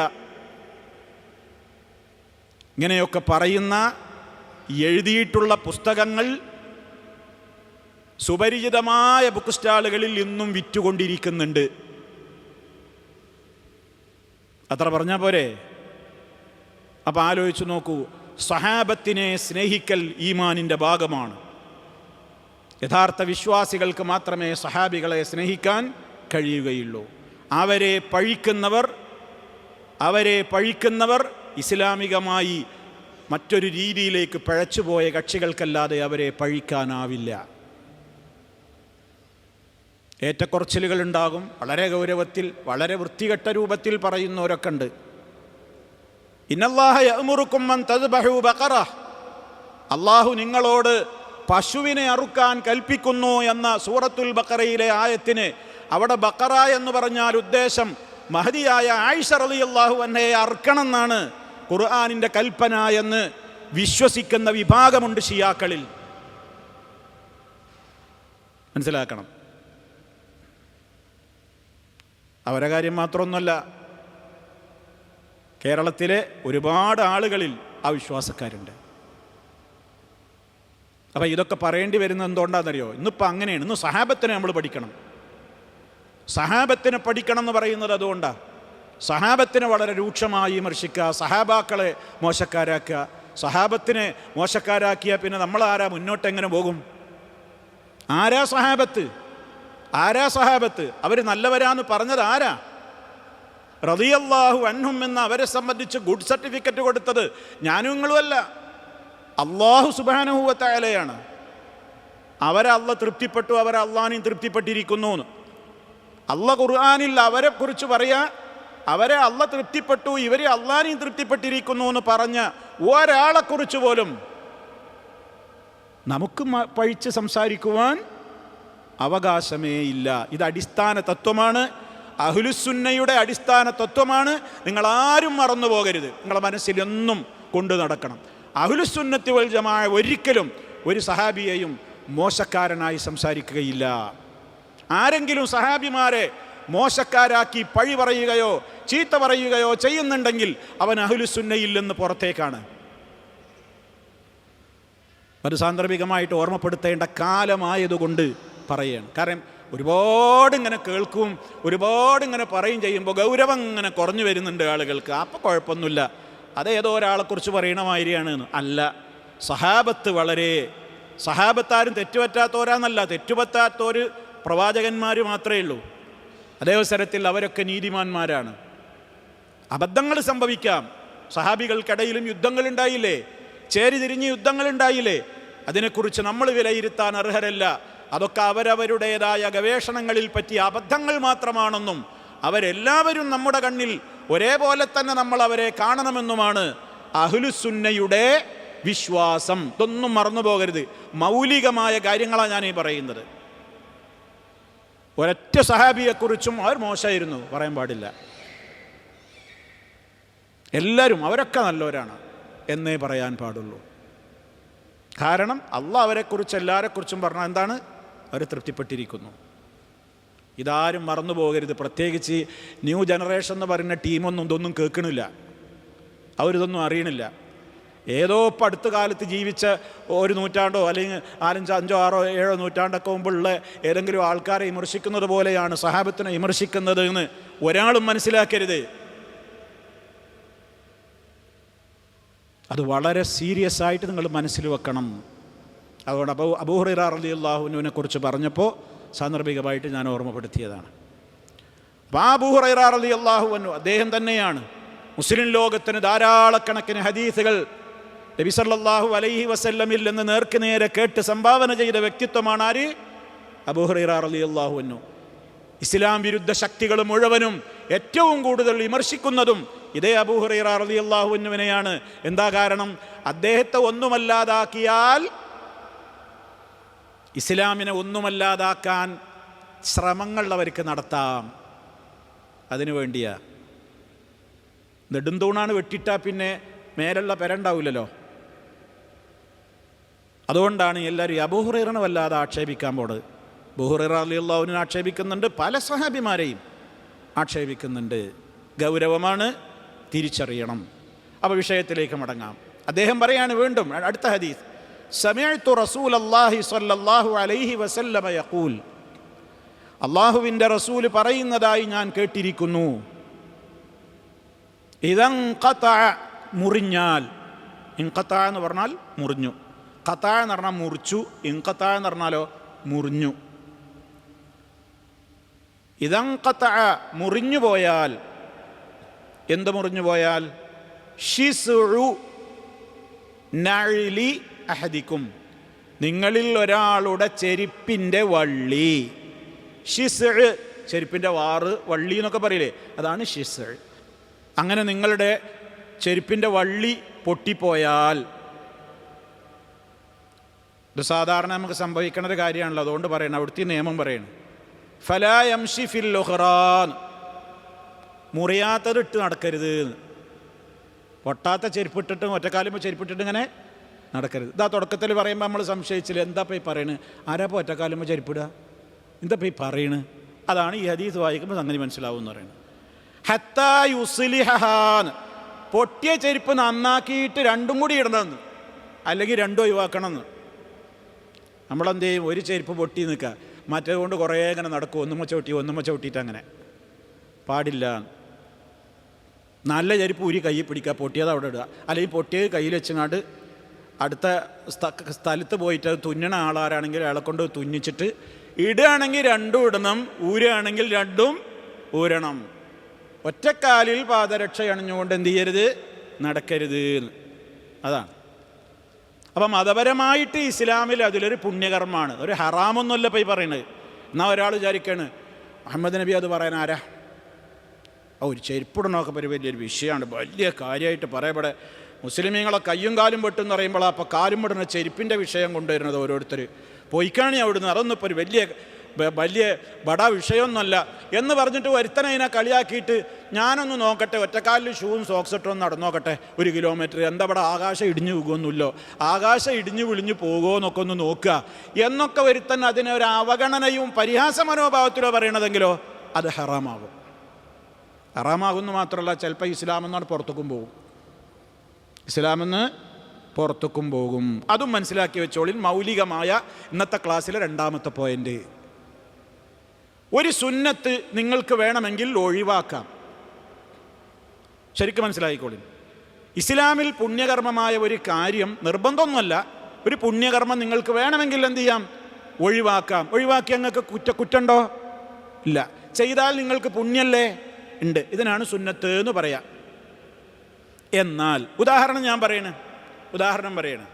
ഇങ്ങനെയൊക്കെ പറയുന്ന എഴുതിയിട്ടുള്ള പുസ്തകങ്ങൾ സുപരിചിതമായ ബുക്ക് സ്റ്റാളുകളിൽ ഇന്നും വിറ്റുകൊണ്ടിരിക്കുന്നുണ്ട്. അത്ര പറഞ്ഞാൽ പോരെ? അപ്പം ആലോചിച്ച് നോക്കൂ, സഹാബത്തിനെ സ്നേഹിക്കൽ ഈമാനിൻ്റെ ഭാഗമാണ്. യഥാർത്ഥ വിശ്വാസികൾക്ക് മാത്രമേ സഹാബികളെ സ്നേഹിക്കാൻ കഴിയുകയുള്ളൂ. അവരെ പഴിക്കുന്നവർ ഇസ്ലാമികമായി മറ്റൊരു രീതിയിലേക്ക് പിഴച്ചുപോയ കക്ഷികൾക്കല്ലാതെ അവരെ പഴിക്കാനാവില്ല. ഏറ്റക്കുറച്ചിലുകളുണ്ടാകും. വളരെ ഗൗരവത്തിൽ, വളരെ വൃത്തികെട്ട രൂപത്തിൽ പറയുന്നവരൊക്കെ ഉണ്ട്. ഇന്നല്ലാഹ യഅ്മുറുക്കും അൻ തദ്ബഹു ബഖറ, അള്ളാഹു നിങ്ങളോട് പശുവിനെ അറുക്കാൻ കൽപ്പിക്കുന്നു എന്ന സൂറത്തുൽ ബഖറയിലെ ആയത്തിന് അവിടെ ബഖറ എന്ന് പറഞ്ഞാൽ ഉദ്ദേശം മഹദിയായ ആയിഷ റളിയല്ലാഹു അൻഹയെ അറുക്കണം എന്നാണ് ഖുർആനിൻ്റെ കൽപ്പന എന്ന് വിശ്വസിക്കുന്ന വിഭാഗമുണ്ട് ഷിയാക്കളിൽ. മനസ്സിലാക്കണം. അവരെ കാര്യം മാത്രമൊന്നുമല്ല, കേരളത്തിലെ ഒരുപാട് ആളുകളിൽ ആ വിശ്വാസക്കാരുണ്ട്. അപ്പം ഇതൊക്കെ പറയേണ്ടി വരുന്നത് എന്തുകൊണ്ടാണെന്നറിയോ? ഇന്നിപ്പോൾ അങ്ങനെയാണ്. ഇന്ന് സഹാബത്തിനെ നമ്മൾ പഠിക്കണം. സഹാബത്തിനെ പഠിക്കണം എന്ന് പറയുന്നത് അതുകൊണ്ടാണ്. സഹാബത്തിനെ വളരെ രൂക്ഷമായി വിമർശിക്കുക, സഹാബാക്കളെ മോശക്കാരാക്കുക. സഹാബത്തിനെ മോശക്കാരാക്കിയാൽ പിന്നെ നമ്മളാരാ മുന്നോട്ടെങ്ങനെ പോകും? ആരാ സഹാബത്ത്? അവർ നല്ലവരാന്ന് പറഞ്ഞത് ആരാ? റളിയല്ലാഹു അൻഹും എന്ന അവരെ സംബന്ധിച്ച് ഗുഡ് സർട്ടിഫിക്കറ്റ് കൊടുത്തത് ഞാനും നിങ്ങളുമല്ല, അല്ലാഹു സുബ്ഹാനഹു വ തആലയാണ്. അവരെ അള്ള തൃപ്തിപ്പെട്ടു, അവരെ അള്ളാഹിനെയും തൃപ്തിപ്പെട്ടിരിക്കുന്നു. അള്ള ഖുർആനിൽ അവരെ കുറിച്ച് പറയാ, അവരെ അള്ള തൃപ്തിപ്പെട്ടു, ഇവരെ അള്ളാഹിനെയും തൃപ്തിപ്പെട്ടിരിക്കുന്നു എന്ന് പറഞ്ഞ ഒരാളെക്കുറിച്ച് പോലും നമുക്ക് പഴിച്ച് സംസാരിക്കുവാൻ അവകാശമേ ഇല്ല. ഇത് അടിസ്ഥാന തത്വമാണ്, അഹ്ലുസുന്നയുടെ അടിസ്ഥാന തത്വമാണ്. നിങ്ങളാരും മറന്നു പോകരുത്, നിങ്ങളുടെ മനസ്സിൽ എന്നും കൊണ്ടു നടക്കണം. അഹ്ലുസുന്നത്തി വൽ ജമാഅ ഒരിക്കലും ഒരു സഹാബിയെയും മോശക്കാരനായി സംസാരിക്കുകയില്ല. ആരെങ്കിലും സഹാബിമാരെ മോശക്കാരാക്കി പഴി പറയുകയോ ചീത്ത പറയുകയോ ചെയ്യുന്നുണ്ടെങ്കിൽ അവൻ അഹ്ലുസുന്നയിൽ നിന്ന് പുറത്തേക്കാണ്. അത് സാന്ദർഭികമായിട്ട് ഓർമ്മപ്പെടുത്തേണ്ട കാലമായതുകൊണ്ട് പറയുകയാണ്. കാരണം ഒരുപാട് ഇങ്ങനെ കേൾക്കും, ഒരുപാട് ഇങ്ങനെ പറയും ചെയ്യുമ്പോൾ ഗൗരവം ഇങ്ങനെ കുറഞ്ഞു വരുന്നുണ്ട് ആളുകൾക്ക്. അപ്പോൾ കുഴപ്പമൊന്നുമില്ല, അതേതോ ഒരാളെക്കുറിച്ച് പറയണമാതിരിയാണ് അല്ല. സഹാബത്താരും തെറ്റുപറ്റാത്തവരാന്നല്ല, തെറ്റുപറ്റാത്തവർ പ്രവാചകന്മാർ മാത്രമേ ഉള്ളൂ. അതേ അവസരത്തിൽ അവരൊക്കെ നീതിമാന്മാരാണ്. അബദ്ധങ്ങൾ സംഭവിക്കാം. സഹാബികൾക്കിടയിലും യുദ്ധങ്ങളുണ്ടായില്ലേ? ചേരിതിരിഞ്ഞ് യുദ്ധങ്ങളുണ്ടായില്ലേ? അതിനെക്കുറിച്ച് നമ്മൾ വിലയിരുത്താൻ അർഹരല്ല. അതൊക്കെ അവരവരുടേതായ ഗവേഷണങ്ങളിൽ പറ്റിയ അബദ്ധങ്ങൾ മാത്രമാണെന്നും അവരെല്ലാവരും നമ്മുടെ കണ്ണിൽ ഒരേപോലെ തന്നെ നമ്മൾ അവരെ കാണണമെന്നുമാണ് അഹ്ലുസുന്നയുടെ വിശ്വാസം. ഇതൊന്നും മറന്നു പോകരുത്. മൗലികമായ കാര്യങ്ങളാണ് ഞാൻ ഈ പറയുന്നത്. ഒരൊറ്റ സഹാബിയെക്കുറിച്ചും അവർ മോശമായിരുന്നു പറയാൻ പാടില്ല. എല്ലാവരും അവരൊക്കെ നല്ലവരാണ് എന്നേ പറയാൻ പാടുള്ളൂ. കാരണം അള്ളാഹ് അവരെക്കുറിച്ച് എല്ലാവരെക്കുറിച്ചും പറഞ്ഞാൽ എന്താണ്? അവർ തൃപ്തിപ്പെട്ടിരിക്കുന്നു. ഇതാരും മറന്നു പോകരുത്. പ്രത്യേകിച്ച് ന്യൂ ജനറേഷൻ എന്ന് പറയുന്ന ടീമൊന്നും ഇതൊന്നും കേൾക്കണില്ല, അവരിതൊന്നും അറിയണില്ല. ഏതോ ഇപ്പം അടുത്ത കാലത്ത് ജീവിച്ച ഒരു നൂറ്റാണ്ടോ അല്ലെങ്കിൽ 4, 5, 6, 7 നൂറ്റാണ്ടൊക്കെ മുമ്പുള്ള ഏതെങ്കിലും ആൾക്കാരെ വിമർശിക്കുന്നത് പോലെയാണ് സഹാബത്തിനെ വിമർശിക്കുന്നത് എന്ന് ഒരാളും മനസ്സിലാക്കരുത്. അത് വളരെ സീരിയസ് ആയിട്ട് നിങ്ങൾ മനസ്സിൽ വെക്കണം. അതുകൊണ്ട് അബൂ ഹുറൈറ റളിയല്ലാഹു അൻഹുവിനെ കുറിച്ച് പറഞ്ഞപ്പോൾ സാന്ദർഭികമായിട്ട് ഞാൻ ഓർമ്മപ്പെടുത്തിയതാണ്. അപ്പോൾ അബൂ ഹുറൈറ റളിയല്ലാഹു അൻഹു അദ്ദേഹം തന്നെയാണ് മുസ്ലിം ലോകത്തിന് ധാരാളക്കണക്കിന് ഹദീസുകൾ നബി സല്ലല്ലാഹു അലൈഹി വസല്ലമിൽ നിന്ന് നേർക്ക് നേരെ കേട്ട് സംഭാവന ചെയ്ത വ്യക്തിത്വമാണ് ആര്? അബൂ ഹുറൈറ റളിയല്ലാഹു അൻഹു. ഇസ്ലാം വിരുദ്ധ ശക്തികൾ മുഴുവനും ഏറ്റവും കൂടുതൽ വിമർശിക്കുന്നതും ഇതേ അബൂ ഹുറൈറ റളിയല്ലാഹു അൻഹുവിനെയാണ്. എന്താ കാരണം? അദ്ദേഹത്തെ ഒന്നുമല്ലാതാക്കിയാൽ ഇസ്ലാമിനെ ഒന്നുമല്ലാതാക്കാൻ ശ്രമങ്ങൾ അവർക്ക് നടത്താം. അതിനു വേണ്ടിയാ. നെടുന്തൂണാണ് വെട്ടിട്ടാൽ പിന്നെ മേലുള്ള പെരണ്ടാവില്ലല്ലോ. അതുകൊണ്ടാണ് എല്ലാവരും അബൂ ഹുറൈറനെ വല്ലാതെ ആക്ഷേപിക്കാൻ പോണത്. അബൂ ഹുറൈറ റളിയല്ലാഹു അൻഹു ആക്ഷേപിക്കുന്നുണ്ട്, പല സ്വഹാബിമാരെയും ആക്ഷേപിക്കുന്നുണ്ട്. ഗൗരവമാണ്, തിരിച്ചറിയണം. അപ്പോൾ വിഷയത്തിലേക്ക് മടങ്ങാം. അദ്ദേഹം പറയാണ് വീണ്ടും അടുത്ത ഹദീസ്, സമിഅ്തു റസൂലല്ലാഹി സ്വല്ലല്ലാഹു അലൈഹി വസല്ലമ യഖൂൽ, അല്ലാഹുവിൻ്റെ റസൂൽ പറയുന്നതായി ഞാൻ കേട്ടിരിക്കുന്നു. ഇദൻഖതഅ മുറിഞ്ഞാൽ, ഇൻഖതഅ എന്ന് പറഞ്ഞാൽ മുറിഞ്ഞു, ഖതഅ എന്ന് പറഞ്ഞാൽ മുറിച്ചു, ഇൻഖതഅ എന്ന് പറഞ്ഞാലോ മുറിഞ്ഞു. ഇദൻഖതഅ മുറിഞ്ഞു പോയാൽ, എന്ത് മുറിഞ്ഞു പോയാൽ? ഷിസ്ഉ നഅലി അഹദിക്കും, നിങ്ങളിൽ ഒരാളുടെ ചെരുപ്പിൻ്റെ വള്ളി. ഷിസ്ഉ ചെരുപ്പിൻ്റെ വാറ്, വള്ളി എന്നൊക്കെ പറയില്ലേ, അതാണ് ഷിസ്ഉ. അങ്ങനെ നിങ്ങളുടെ ചെരുപ്പിൻ്റെ വള്ളി പൊട്ടിപ്പോയാൽ, ഇത് സാധാരണ നമുക്ക് സംഭവിക്കുന്ന ഒരു കാര്യമാണല്ലോ, അതുകൊണ്ട് പറയണം, അവിടുത്തെ നിയമം പറയണം. ഫലാ യംശി ഫിൽ ഉഖ്റാൻ, മുറിയാത്തത് ഇട്ട് നടക്കരുത്. പൊട്ടാത്ത ചെരുപ്പിട്ടിട്ടും ഒറ്റക്കാലുമ്പോൾ ചെരുപ്പിട്ടിട്ട് ഇങ്ങനെ നടക്കരുത്. ഇതാ തുടക്കത്തിൽ പറയുമ്പോൾ നമ്മൾ സംശയിച്ചില്ല, എന്താ പോയി പറയണത്? ആരാ ഇപ്പോൾ ഒറ്റക്കാലുമ്പോൾ ചെരുപ്പിടുക? എന്താ പോയി പറയണ്? അതാണ് ഈ ഹദീസ് വായിക്കുമ്പോൾ സംഗതി മനസ്സിലാവും എന്ന് പറയുന്നത്. ഹത്താ യുസ്ലിഹാൻ, പൊട്ടിയ ചെരുപ്പ് നന്നാക്കിയിട്ട് രണ്ടും കൂടി ഇടണമെന്ന്, അല്ലെങ്കിൽ രണ്ടും ഒഴിവാക്കണമെന്ന്. നമ്മളെന്ത് ചെയ്യും? ഒരു ചെരുപ്പ് പൊട്ടി നിൽക്കുക, മറ്റേത് കൊണ്ട് കുറേ ഇങ്ങനെ നടക്കും, ഒന്നുമ്മ ചവിട്ടിയിട്ട് അങ്ങനെ പാടില്ല. നല്ല ചെരുപ്പ് ഊരി കയ്യിൽ പിടിക്കുക, പൊട്ടിയത് അവിടെ ഇടുക, അല്ലെങ്കിൽ പൊട്ടിയത് കയ്യിൽ വെച്ചങ്ങാണ്ട് അടുത്ത സ്ഥലത്ത് പോയിട്ട് അത് തുന്നണ ആളാരാണെങ്കിൽ അയാളെ കൊണ്ട് തുന്നിച്ചിട്ട് ഇടുകയാണെങ്കിൽ രണ്ടും ഇടണം, ഊരുകയാണെങ്കിൽ രണ്ടും ഊരണം. ഒറ്റക്കാലിൽ പാദരക്ഷ അണിഞ്ഞുകൊണ്ട് എന്ത് ചെയ്യരുത്? നടക്കരുത്. അതാണ്. അപ്പം മതപരമായിട്ട് ഇസ്ലാമിൽ അതിലൊരു പുണ്യകർമ്മമാണ്, ഒരു ഹറാമൊന്നുമല്ല ഇപ്പോൾ ഈ പറയുന്നത്. എന്നാൽ ഒരാൾ വിചാരിക്കാണ് മുഹമ്മദ് നബി അത് പറയാൻ ആരാ? ഒരു ചെരുപ്പിടണമൊക്കെ വലിയൊരു വിഷയമാണ്, വലിയ കാര്യമായിട്ട് പറയപ്പെടെ മുസ്ലിമീങ്ങളെ കയ്യും കാലും വെട്ടെന്ന് പറയുമ്പോൾ അപ്പോൾ കാലും വിടുന്ന ചെരുപ്പിൻ്റെ വിഷയം കൊണ്ടുവരുന്നത് ഓരോരുത്തർ പൊയ്ക്കാണി അവിടുന്ന്, അതൊന്നും ഇപ്പോൾ ഒരു വലിയ ബടാ വിഷയമൊന്നുമല്ല എന്ന് പറഞ്ഞിട്ട് ഒരുത്തനതിനെ കളിയാക്കിയിട്ട് ഞാനൊന്ന് നോക്കട്ടെ, ഒറ്റക്കാലിൽ ഷൂവും സോക്സ് ഇട്ടൊന്ന് നടന്നോക്കട്ടെ 1 കിലോമീറ്റർ, എന്താ ഇവിടെ ആകാശം ഇടിഞ്ഞു പോകുന്നില്ലോ, ആകാശം ഇടിഞ്ഞു വിളിഞ്ഞു പോകുമോ എന്നൊക്കെ ഒന്ന് നോക്കുക എന്നൊക്കെ ഒരുത്തൻ അതിനെ ഒരു അവഗണനയും പരിഹാസ മനോഭാവത്തിലോ പറയണതെങ്കിലോ അത് ഹറാമാകും. ഹറാമാകുന്നു മാത്രമല്ല, ചിലപ്പോൾ ഇസ്ലാമെന്നാണ് പുറത്തേക്കും പോകും, ഇസ്ലാമെന്ന് പുറത്തേക്കും പോകും. അതും മനസ്സിലാക്കി വെച്ചോളിൻ. മൗലികമായ ഇന്നത്തെ ക്ലാസ്സിലെ 2ാമത്തെ പോയിന്റ്, ഒരു സുന്നത്ത് നിങ്ങൾക്ക് വേണമെങ്കിൽ ഒഴിവാക്കാം. ശരിക്കും മനസ്സിലായിക്കോളിൻ. ഇസ്ലാമിൽ പുണ്യകർമ്മമായ ഒരു കാര്യം നിർബന്ധമൊന്നുമല്ല, ഒരു പുണ്യകർമ്മം നിങ്ങൾക്ക് വേണമെങ്കിൽ എന്ത് ചെയ്യാം? ഒഴിവാക്കാം. ഒഴിവാക്കി നിങ്ങൾക്ക് കുറ്റമുണ്ടോ? ഇല്ല. ചെയ്താൽ നിങ്ങൾക്ക് പുണ്യല്ലേ? ഉണ്ട്. ഇതിനാണ് സുന്നത്ത് എന്ന് പറയാം. എന്നാൽ ഉദാഹരണം പറയണേ.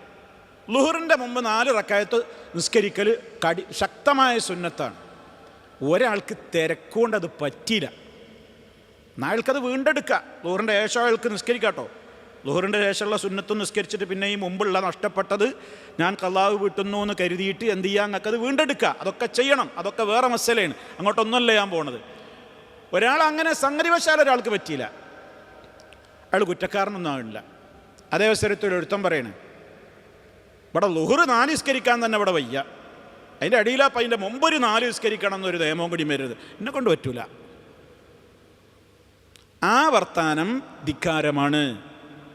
ളുഹറിൻ്റെ മുമ്പ് 4 റക്അത്ത് നിസ്കരിക്കൽ ശക്തമായ സുന്നത്താണ്. ഒരാൾക്ക് തിരക്കുകൊണ്ട് അത് പറ്റിയില്ല, നാൾക്കത് വീണ്ടെടുക്കുക. ളുഹറിൻ്റെ ശേഷം അയാൾക്ക് നിസ്കരിക്കാട്ടോ. ളുഹറിൻ്റെ ശേഷമുള്ള സുന്നത്തും നിസ്കരിച്ചിട്ട് പിന്നെ ഈ മുമ്പുള്ള നഷ്ടപ്പെട്ടത് ഞാൻ ഖളാവ് വീട്ടുന്നു എന്ന് കരുതിയിട്ട് എന്ത് ചെയ്യുക, അങ്ങക്കത് വീണ്ടെടുക്കുക. അതൊക്കെ ചെയ്യണം, അതൊക്കെ വേറെ മസലയാണ്, അങ്ങോട്ടൊന്നുമല്ല ഞാൻ പോണത്. ഒരാൾ അങ്ങനെ സംഗതിവശാൽ ഒരാൾക്ക് പറ്റിയില്ല, അയാൾ കുറ്റക്കാരനൊന്നും ആകില്ല. അതേ അവസരത്തിൽ ഒരുത്തം പറയണേ, ഇവിടെ ളുഹർ 4 നിസ്കരിക്കാൻ തന്നെ ഇവിടെ വയ്യ, അതിൻ്റെ അടിയിലപ്പം അതിൻ്റെ മുമ്പൊരു 4 നിസ്കരിക്കണം എന്നൊരു നിയമം കൂടി വരരുത്, എന്നെ കൊണ്ട് പറ്റൂല. ആ വർത്താനം ധിക്കാരമാണ്,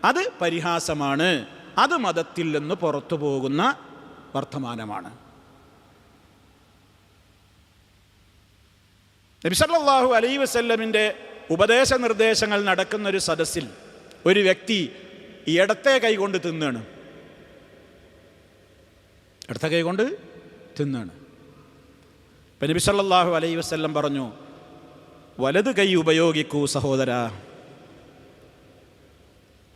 അത് പരിഹാസമാണ്, അത് മതത്തിൽ നിന്ന് പുറത്തു പോകുന്ന വർത്തമാനമാണ്. നബി സല്ലല്ലാഹു അലൈഹി വസല്ലമിൻ്റെ ഉപദേശ നിർദ്ദേശങ്ങൾ നടക്കുന്നൊരു സദസ്സിൽ ഒരു വ്യക്തി ഇടത്തെ കൈകൊണ്ട് തിന്നാണ്. ഇടത്തെ കൈകൊണ്ട് തിന്നാണ്. ഇപ്പം നബി സല്ലല്ലാഹു അലൈഹി വസല്ലം പറഞ്ഞു, വലത് കൈ ഉപയോഗിക്കൂ സഹോദര,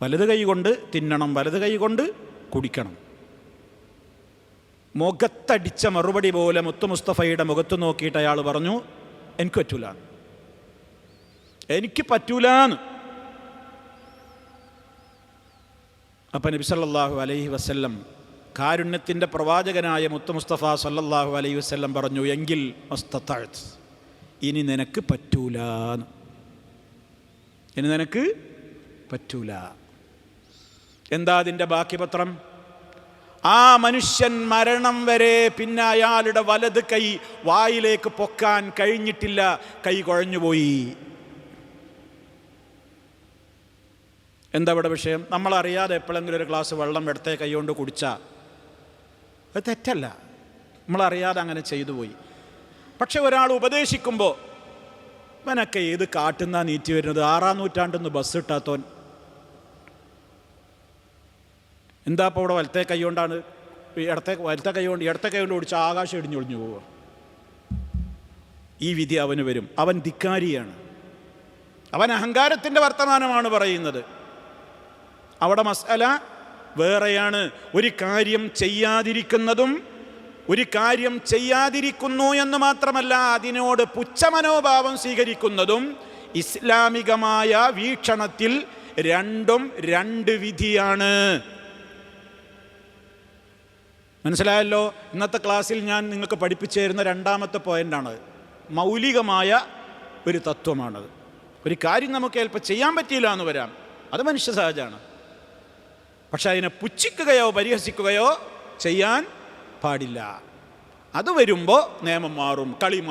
വലത് കൈ കൊണ്ട് തിന്നണം, വലത് കൈ കൊണ്ട് കുടിക്കണം. മുഖത്തടിച്ച മറുപടി പോലെ മുത്തു മുസ്തഫയുടെ മുഖത്ത് നോക്കിയിട്ട് അയാൾ പറഞ്ഞു, എനിക്ക് പറ്റൂല, എനിക്ക് പറ്റൂലാന്ന്. അപ്പം നബി സല്ലല്ലാഹു അലൈഹി വസല്ലം കാരുണ്യത്തിൻ്റെ പ്രവാചകനായ മുത്തു മുസ്തഫ സല്ലല്ലാഹു അലൈഹി വസല്ലം പറഞ്ഞു, എങ്കിൽ മസ്തതഅത്, ഇനി നിനക്ക് പറ്റൂലാന്ന്, ഇനി നിനക്ക് പറ്റൂല. എന്താ അതിൻ്റെ ബാക്കി പത്രം? ആ മനുഷ്യൻ മരണം വരെ പിന്നെ അയാളുടെ വലത് കൈ വായിലേക്ക് പൊക്കാൻ കഴിഞ്ഞിട്ടില്ല, കൈ കുഴഞ്ഞുപോയി. എന്താ ഇവിടെ വിഷയം? നമ്മളറിയാതെ എപ്പോഴെങ്കിലും ഒരു ഗ്ലാസ് വെള്ളം ഇടത്തെ കൈ കൊണ്ട് കുടിച്ചാൽ അത് തെറ്റല്ല, നമ്മളറിയാതെ അങ്ങനെ ചെയ്തു പോയി. പക്ഷെ ഒരാൾ ഉപദേശിക്കുമ്പോൾ ഇവനൊക്കെ ഏത് കാട്ടുന്നാ നീറ്റി വരുന്നത്, 6-ാം നൂറ്റാണ്ടിൽ ബസ് ഇട്ടാത്തോൻ എന്താ ഇപ്പോൾ ഇവിടെ വലത്തെ കൈ കൊണ്ടാണ്, വലത്തെ കൈ കൊണ്ട് ഓടിച്ചാൽ ആകാശം ഇടിഞ്ഞൊളിഞ്ഞു പോവുക. ഈ വിധി അവന് വരും. അവൻ ധിക്കാരിയാണ്, അവൻ അഹങ്കാരത്തിൻ്റെ വർത്തമാനമാണ് പറയുന്നത്. അവിടെ മസ്അല വേറെയാണ്. ഒരു കാര്യം ചെയ്യാതിരിക്കുന്നതും, ഒരു കാര്യം ചെയ്യാതിരിക്കുന്നു എന്ന് മാത്രമല്ല അതിനോട് പുച്ഛമനോഭാവം സ്വീകരിക്കുന്നതും ഇസ്ലാമികമായ വീക്ഷണത്തിൽ രണ്ടും 2 വിധിയാണ്. മനസ്സിലായല്ലോ? ഇന്നത്തെ ക്ലാസ്സിൽ ഞാൻ നിങ്ങൾക്ക് പഠിപ്പിച്ചു തരുന്ന 2ാമത്തെ പോയിൻ്റാണ്. മൗലികമായ ഒരു തത്വമാണത്. ഒരു കാര്യം നമുക്ക് ചിലപ്പോൾ ചെയ്യാൻ പറ്റിയില്ല എന്ന് വരാം, അത് മനുഷ്യ സഹജമാണ്. പക്ഷെ അതിനെ പുച്ഛിക്കുകയോ പരിഹസിക്കുകയോ ചെയ്യാൻ പാടില്ല. അത് വരുമ്പോൾ നിയമം മാറും, കളി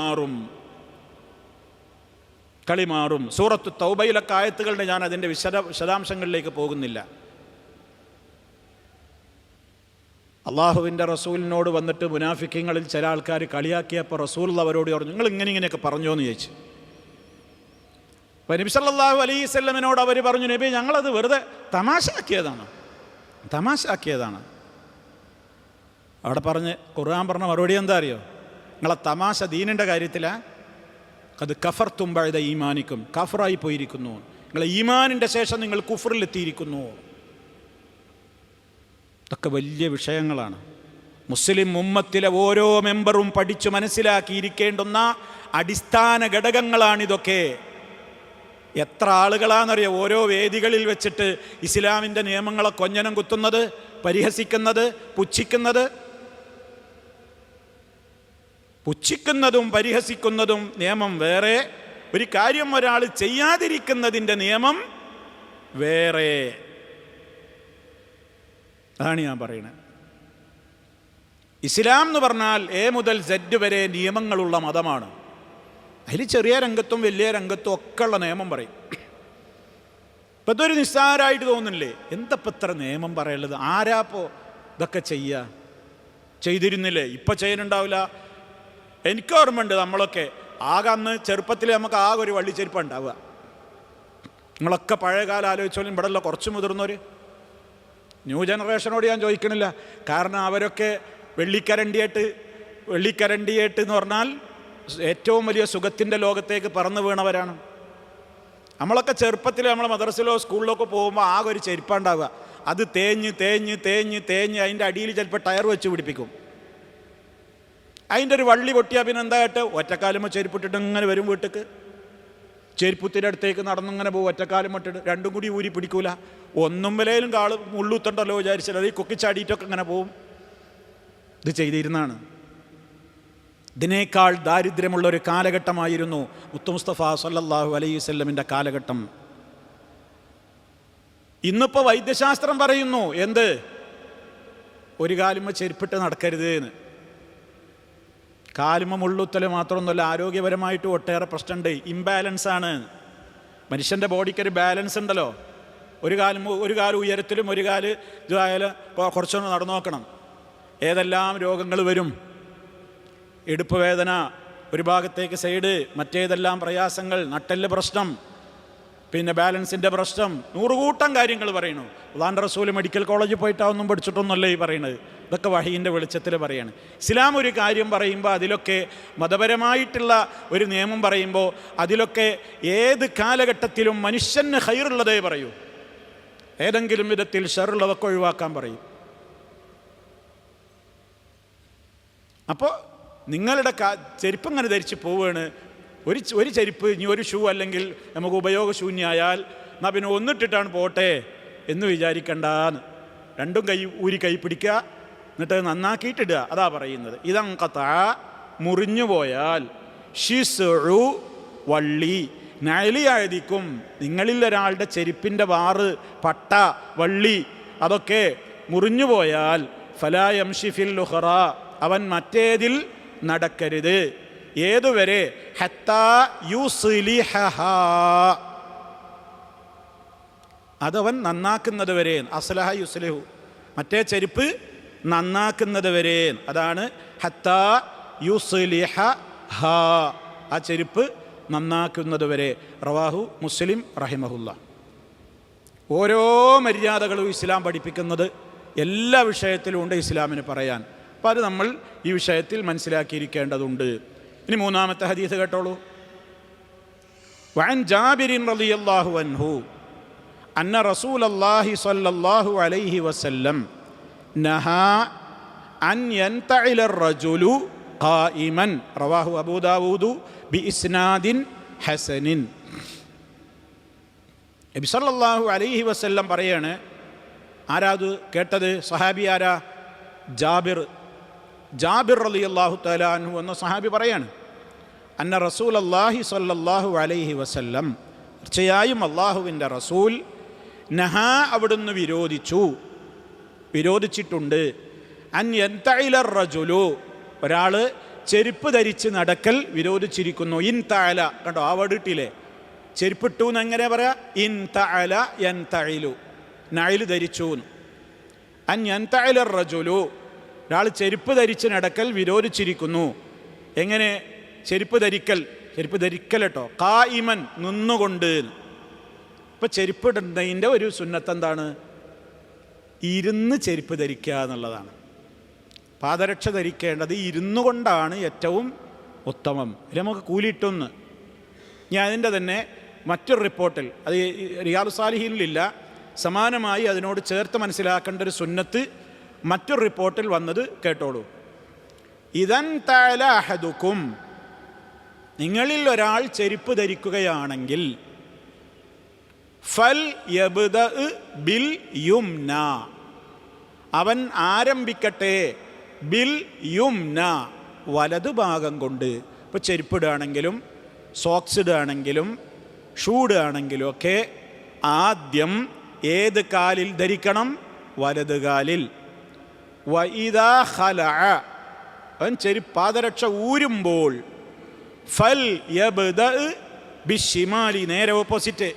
മാറും. സൂറത്തു തൗബയിലൊക്കെ ആയത്തുകളുടെ ഞാൻ അതിൻ്റെ വിശദാംശങ്ങളിലേക്ക് പോകുന്നില്ല. അള്ളാഹുവിൻ്റെ റസൂലിനോട് വന്നിട്ട് മുനാഫിക്കങ്ങളിൽ ചില ആൾക്കാർ കളിയാക്കിയപ്പോൾ റസൂൽ അവരോട് പറഞ്ഞു, നിങ്ങൾ ഇങ്ങനെയൊക്കെ പറഞ്ഞോ എന്ന് ചോദിച്ചു. അപ്പോൾ നബി സല്ലല്ലാഹു അലൈഹി വസല്ലമിനോട് അവർ പറഞ്ഞു, നബി ഞങ്ങളത് വെറുതെ തമാശയാക്കിയതാണ്. അവിടെ പറഞ്ഞ് ഖുർആൻ പറഞ്ഞ മറുപടി എന്താ അറിയോ? നിങ്ങളെ തമാശ ദീനിൻ്റെ കാര്യത്തിലാ, അത് കഫർതും ബഅദ ഈമാനിക്കും, കഫറായി പോയിരിക്കുന്നു, നിങ്ങളെ ഈമാനിൻ്റെ ശേഷം നിങ്ങൾ കുഫറിലെത്തിയിരിക്കുന്നു. ഇതൊക്കെ വലിയ വിഷയങ്ങളാണ്. മുസ്ലിം ഉമ്മത്തിലെ ഓരോ മെമ്പറും പഠിച്ചു മനസ്സിലാക്കിയിരിക്കേണ്ടുന്ന അടിസ്ഥാന ഘടകങ്ങളാണിതൊക്കെ. എത്ര ആളുകളാണെന്നറിയോ ഓരോ വേദികളിൽ വെച്ചിട്ട് ഇസ്ലാമിൻ്റെ നിയമങ്ങളെ കൊഞ്ഞനം കുത്തുന്നത്, പരിഹസിക്കുന്നത്, പുച്ഛിക്കുന്നതും പരിഹസിക്കുന്നതും നിയമം വേറെ, ഒരു കാര്യം ഒരാൾ ചെയ്യാതിരിക്കുന്നതിൻ്റെ നിയമം വേറെ. അതാണ് ഞാൻ പറയുന്നത്. ഇസ്ലാം എന്ന് പറഞ്ഞാൽ A മുതൽ Z വരെ നിയമങ്ങളുള്ള മതമാണ്. അതിൽ ചെറിയ രംഗത്തും വലിയ രംഗത്തും ഒക്കെ ഉള്ള നിയമം പറയും. ഇപ്പം ഇതൊരു നിസ്സാരമായിട്ട് തോന്നുന്നില്ലേ? എന്തപ്പം ഇത്ര നിയമം പറയുള്ളത്? ആരാപ്പോൾ ഇതൊക്കെ ചെയ്തിരുന്നില്ലേ? ഇപ്പം ചെയ്യുന്നുണ്ടാവില്ല. എനിക്ക് ഓർമ്മയുണ്ട്, നമ്മളൊക്കെ ആകെ അന്ന് ചെറുപ്പത്തിൽ നമുക്ക് ആകെ ഒരു വള്ളിച്ചെരുപ്പം ഉണ്ടാവുക. നിങ്ങളൊക്കെ പഴയ കാലം ആലോചിച്ചോളും. ഇവിടെ ഉള്ള കുറച്ച് മുതിർന്നവർ, ന്യൂ ജനറേഷനോട് ഞാൻ ചോദിക്കണില്ല, കാരണം അവരൊക്കെ വെള്ളിക്കരണ്ടിയായിട്ട് എന്ന് പറഞ്ഞാൽ ഏറ്റവും വലിയ സുഖത്തിൻ്റെ ലോകത്തേക്ക് പറന്നു വീണവരാണ്. നമ്മളൊക്കെ ചെറുപ്പത്തിൽ നമ്മളെ മദ്രസയിലോ സ്കൂളിലൊക്കെ പോകുമ്പോൾ ആകെ ഒരു ചെരുപ്പുണ്ടാവുക. അത് തേഞ്ഞ് തേഞ്ഞ് തേഞ്ഞ് തേഞ്ഞ് അതിൻ്റെ അടിയിൽ ചിലപ്പോൾ ടയർ വെച്ച് പിടിപ്പിക്കും. അതിൻ്റെ ഒരു വള്ളി പൊട്ടിയാൽ പിന്നെ എന്തായിട്ട് ഒറ്റക്കാലുമ്പോൾ ചെരുപ്പിട്ടിട്ട് ഇങ്ങനെ വരും വീട്ടിക്ക്. ചെരുപ്പുത്തിൻ്റെ അടുത്തേക്ക് നടന്നിങ്ങനെ പോകും, ഒറ്റക്കാലം ഇട്ടിട്ട്. രണ്ടും കൂടി ഊരി പിടിക്കൂല. ഒന്നും വിലയിലും കാള് മുള്ളുത്തണ്ടല്ലോ വിചാരിച്ചാൽ അത് ഈ കൊക്കിച്ചാടിയിട്ടൊക്കെ ഇങ്ങനെ പോവും. ഇത് ചെയ്തിരുന്നാണ്. ഇതിനേക്കാൾ ദാരിദ്ര്യമുള്ളൊരു കാലഘട്ടമായിരുന്നു മുത്തു മുസ്തഫ സല്ലല്ലാഹു അലൈഹി വസല്ലമിൻ്റെ കാലഘട്ടം. ഇന്നിപ്പോൾ വൈദ്യശാസ്ത്രം പറയുന്നു എന്ത്? ഒരു കാലുമ്മ ചെരുപ്പിട്ട് നടക്കരുത് എന്ന്. കാലുമ്മ മുള്ളുത്തൽ മാത്രമൊന്നുമല്ല, ആരോഗ്യപരമായിട്ട് ഒട്ടേറെ പ്രശ്നമുണ്ട്. ഇംബാലൻസാണ്. മനുഷ്യൻ്റെ ബോഡിക്കൊരു ബാലൻസ് ഉണ്ടല്ലോ. ഒരു കാല് ഉയരത്തിലും ഒരു കാല് ഇതായാലും കുറച്ചൊന്ന് നടന്നു നോക്കണം. ഏതെല്ലാം രോഗങ്ങൾ വരും. ഇടുപ്പ് വേദന, ഒരു ഭാഗത്തേക്ക് സൈഡ്, മറ്റേതെല്ലാം പ്രയാസങ്ങൾ, നട്ടെല്ല് പ്രശ്നം, പിന്നെ ബാലൻസിൻ്റെ പ്രശ്നം, 100 കൂട്ടം കാര്യങ്ങൾ പറയുന്നു. അല്ലാഹുവിൻ്റെ റസൂൽ മെഡിക്കൽ കോളേജിൽ പോയിട്ടാവൊന്നും പഠിച്ചിട്ടൊന്നുമല്ല ഈ പറയുന്നത്. ഇതൊക്കെ വഹീൻ്റെ വെളിച്ചത്തിൽ പറയാണ്. ഇസ്ലാം ഒരു കാര്യം പറയുമ്പോൾ അതിലൊക്കെ മതപരമായിട്ടുള്ള ഒരു നിയമം പറയുമ്പോൾ അതിലൊക്കെ ഏത് കാലഘട്ടത്തിലും മനുഷ്യന് ഖൈറുള്ളതേ പറയൂ. ഏതെങ്കിലും വിധത്തിൽ ഷറുള്ളതൊക്കെ ഒഴിവാക്കാൻ പറയും. അപ്പോൾ നിങ്ങളുടെ ചെരുപ്പ് ഇങ്ങനെ ധരിച്ച് പോവുകയാണ്. ഒരു ചെരുപ്പ്, ഇനി ഒരു ഷൂ അല്ലെങ്കിൽ നമുക്ക് ഉപയോഗശൂന്യമായാൽ എന്നാൽ പിന്നെ ഒന്നിട്ടിട്ടാണ് പോട്ടെ എന്ന് വിചാരിക്കണ്ടെന്ന്. രണ്ടും ഊരി കൈ പിടിക്കുക, എന്നിട്ട് നന്നാക്കിയിട്ടിടുക. അതാ പറയുന്നത്. ഇതങ്കത്ത മുറിഞ്ഞു പോയാൽ ഷിസ്ഉ വള്ളി നഅലിയായതിക്കും, നിങ്ങളിൽ ഒരാളുടെ ചെരുപ്പിൻ്റെ വാറ്, പട്ട, വള്ളി അതൊക്കെ മുറിഞ്ഞു പോയാൽ ഫലാ യംശി ഫിൽ ഉഖറ, അവൻ മറ്റേതിൽ നടക്കരുത്. ഏതുവരെ? ഹത്താ യുസ്ലിഹഹാ, അതവൻ നന്നാക്കുന്നത് വരെ. അസ്ലഹ യുസ്ലിഹു, മറ്റേ ചെരുപ്പ് നന്നാക്കുന്നത് വരെ. അതാണ് ഹത്താ യുസ്ലിഹഹാ, ആ ചെരുപ്പ് നന്നാക്കുന്നത് വരെ. റവാഹു മുസ്ലിം റഹിമഹുല്ല. ഓരോ മര്യാദകളും ഇസ്ലാം പഠിപ്പിക്കുന്നത് എല്ലാ വിഷയത്തിലും ഉണ്ട് ഇസ്ലാമിന് പറയാൻ. അപ്പോൾ അത് നമ്മൾ ഈ വിഷയത്തിൽ മനസ്സിലാക്കിയിരിക്കേണ്ടതുണ്ട്. ഇനി മൂന്നാമത്തെ ഹദീസ് കേട്ടോളൂ. വഅൻ ജാബിരിൻ റളിയല്ലാഹു അൻഹു അന്ന റസൂലല്ലാഹി സ്വല്ലല്ലാഹു അലൈഹി വസല്ലം നഹാ അൻ യൻതഇല റജുലു ഖായിമൻ. റവാഹു അബൂ ദാവൂദ് ബിഇസ്നാദിൻ ഹസനിൻ. നബി സല്ലല്ലാഹു അലൈഹി വസല്ലം പറയാണ്. ആരാത് കേട്ടത്? സഹാബി ആരാ? ജാബിർ റളിയല്ലാഹു തആല അൻഹു എന്ന സഹാബി പറയാണ്. അന്ന റസൂലല്ലാഹി സ്വല്ലല്ലാഹു അലൈഹി വസല്ലം, തീർച്ചയായും അള്ളാഹുവിൻ്റെ റസൂൽ, നഹാ അവിടുന്ന് വിരോധിച്ചിട്ടുണ്ട്. അൻ യൻതഇല റജുലു, ഒരാൾ ചെരുപ്പ് ധരിച്ച് നടക്കൽ വിരോധിച്ചിരിക്കുന്നു. ഇൻ തഅല, കണ്ടോ ആ വേർഡ് ഇട്ടില്ലേ? ചെരുപ്പിട്ടു എന്ന് എങ്ങനെ പറയാ? ഇൻ തഅല യൻതഇലു, നഅൽ ധരിച്ചു. അൻ യൻതഇല റജുലു, ഒരാൾ ചെരുപ്പ് ധരിച്ച് നടക്കൽ വിരോധിച്ചിരിക്കുന്നു. എങ്ങനെ ചെരുപ്പ് ധരിക്കൽ കേട്ടോ, ഖായിമൻ നിന്നുകൊണ്ട്. ഇപ്പം ചെരുപ്പ് ഇടുന്നതിൻ്റെ ഒരു സുന്നത്ത് എന്താണ്? ഇരുന്ന് ചെരുപ്പ് ധരിക്കുക എന്നുള്ളതാണ്. പാദരക്ഷ ധരിക്കേണ്ടത് ഇരുന്നു കൊണ്ടാണ് ഏറ്റവും ഉത്തമം. നമുക്ക് കൂലിയിട്ടൊന്ന്. ഞാൻ അതിൻ്റെ തന്നെ മറ്റൊരു റിപ്പോർട്ടിൽ, അത് റിയാദ് സാലിഹീനിലില്ല, സമാനമായി അതിനോട് ചേർത്ത് മനസ്സിലാക്കേണ്ട ഒരു സുന്നത്ത് മറ്റൊരു റിപ്പോർട്ടിൽ വന്നത് കേട്ടോളൂ. ഇദൻ തഅല അഹദുക്കും, നിങ്ങളിൽ ഒരാൾ ചെരുപ്പ് ധരിക്കുകയാണെങ്കിൽ, ഫൽ യബ്ദഅ ബിൽ യുംന, അവൻ ആരംഭിക്കട്ടെ, ബിൽ യുംന, വലതുഭാഗം കൊണ്ട്. ഇപ്പോൾ ചെരുപ്പിടുകയാണെങ്കിലും സോക്സ് ഇടുകയാണെങ്കിലും ഷൂ ഇടുകയാണെങ്കിലും ഒക്കെ ആദ്യം ഏത് കാലിൽ ധരിക്കണം? വലത് കാലിൽ. വഇദാ ഖലഅ, അവൻ പാദരക്ഷ ഊരുമ്പോൾ, ഫൽ യബ്ദഅ ബിശ്ശിമാലി, നേരെ ഓപ്പോസിറ്റ്,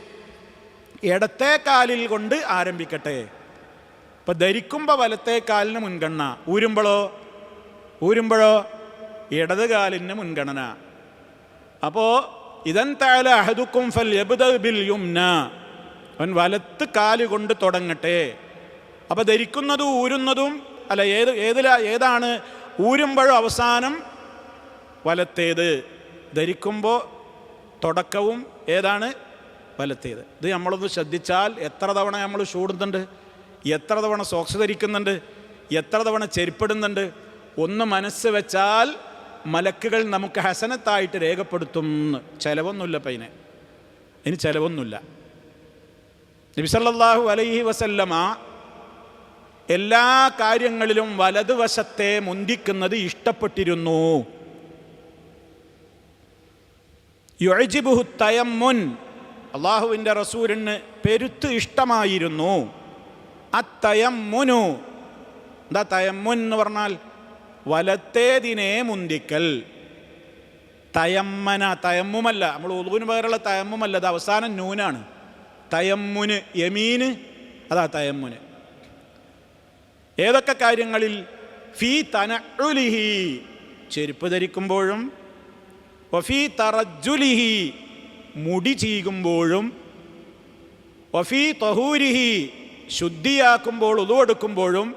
ഇടത്തെ കാലിൽ കൊണ്ട് ആരംഭിക്കട്ടെ. ഇപ്പം ധരിക്കുമ്പോൾ വലത്തെ കാലിന് മുൻഗണന, ഊരുമ്പോഴോ ഇടത് കാലിന് മുൻഗണന. അപ്പോൾ ഇദൻ തഅല അഹദുക്കും ഫൽ യബ്ദഅ ബിൽ യുംന, അവൻ വലത്ത് കാല് കൊണ്ട് തുടങ്ങട്ടെ. അപ്പോൾ ധരിക്കുന്നതും ഊരുന്നതും അല്ല, ഏതാണ് ഊരുമ്പോഴോ അവസാനം വലത്തേത്, ധരിക്കുമ്പോൾ തുടക്കവും ഏതാണ്? വലത്തേത്. ഇത് നമ്മളൊന്ന് ശ്രദ്ധിച്ചാൽ എത്ര തവണ നമ്മൾ ഷൂടുന്നുണ്ട്? എത്ര തവണ സോക്സ് ധരിക്കുന്നുണ്ട്, എത്ര തവണ ചെരുപ്പിടുന്നുണ്ട്. ഒന്ന് മനസ്സ് വെച്ചാൽ മലക്കുകൾ നമുക്ക് ഹസനത്തായിട്ട് രേഖപ്പെടുത്തും. ചിലവൊന്നുമില്ല. ഇനി ചിലവൊന്നുമില്ല. നബി സല്ലല്ലാഹു അലൈഹി വസല്ലമ എല്ലാ കാര്യങ്ങളിലും വലതുവശത്തെ മുന്തിക്കുന്നത് ഇഷ്ടപ്പെട്ടിരുന്നു. യുഅ്ജിബുഹു തയമ്മുൻ, അള്ളാഹുവിൻ്റെ റസൂലിന് പെരുത്ത് ഇഷ്ടമായിരുന്നു. അത്തയമ്മുനു, എന്താ തയമ്മുൻ എന്ന് പറഞ്ഞാൽ? വലത്തേതിനെ മുന്തിക്കൽ. തയമ്മന, തയമ്മുമല്ല, നമ്മൾ ഉളുവിന് പകരമുള്ള തയമ്മുമല്ല, അത് അവസാനം നൂനാണ്. തയമ്മുന്, യമീന്, അതാ തയമ്മുന്. ഏതൊക്കെ കാര്യങ്ങളിൽ? ഫീ തനഉലിഹി, ചെരുപ്പ് ധരിക്കുമ്പോഴും, വഫീ തറജുലിഹി, മുടി ചീകുമ്പോഴും, വഫീ തഹൂരിഹി, ശുദ്ധിയാക്കുമ്പോൾ ഉളുവെടുക്കുമ്പോഴും,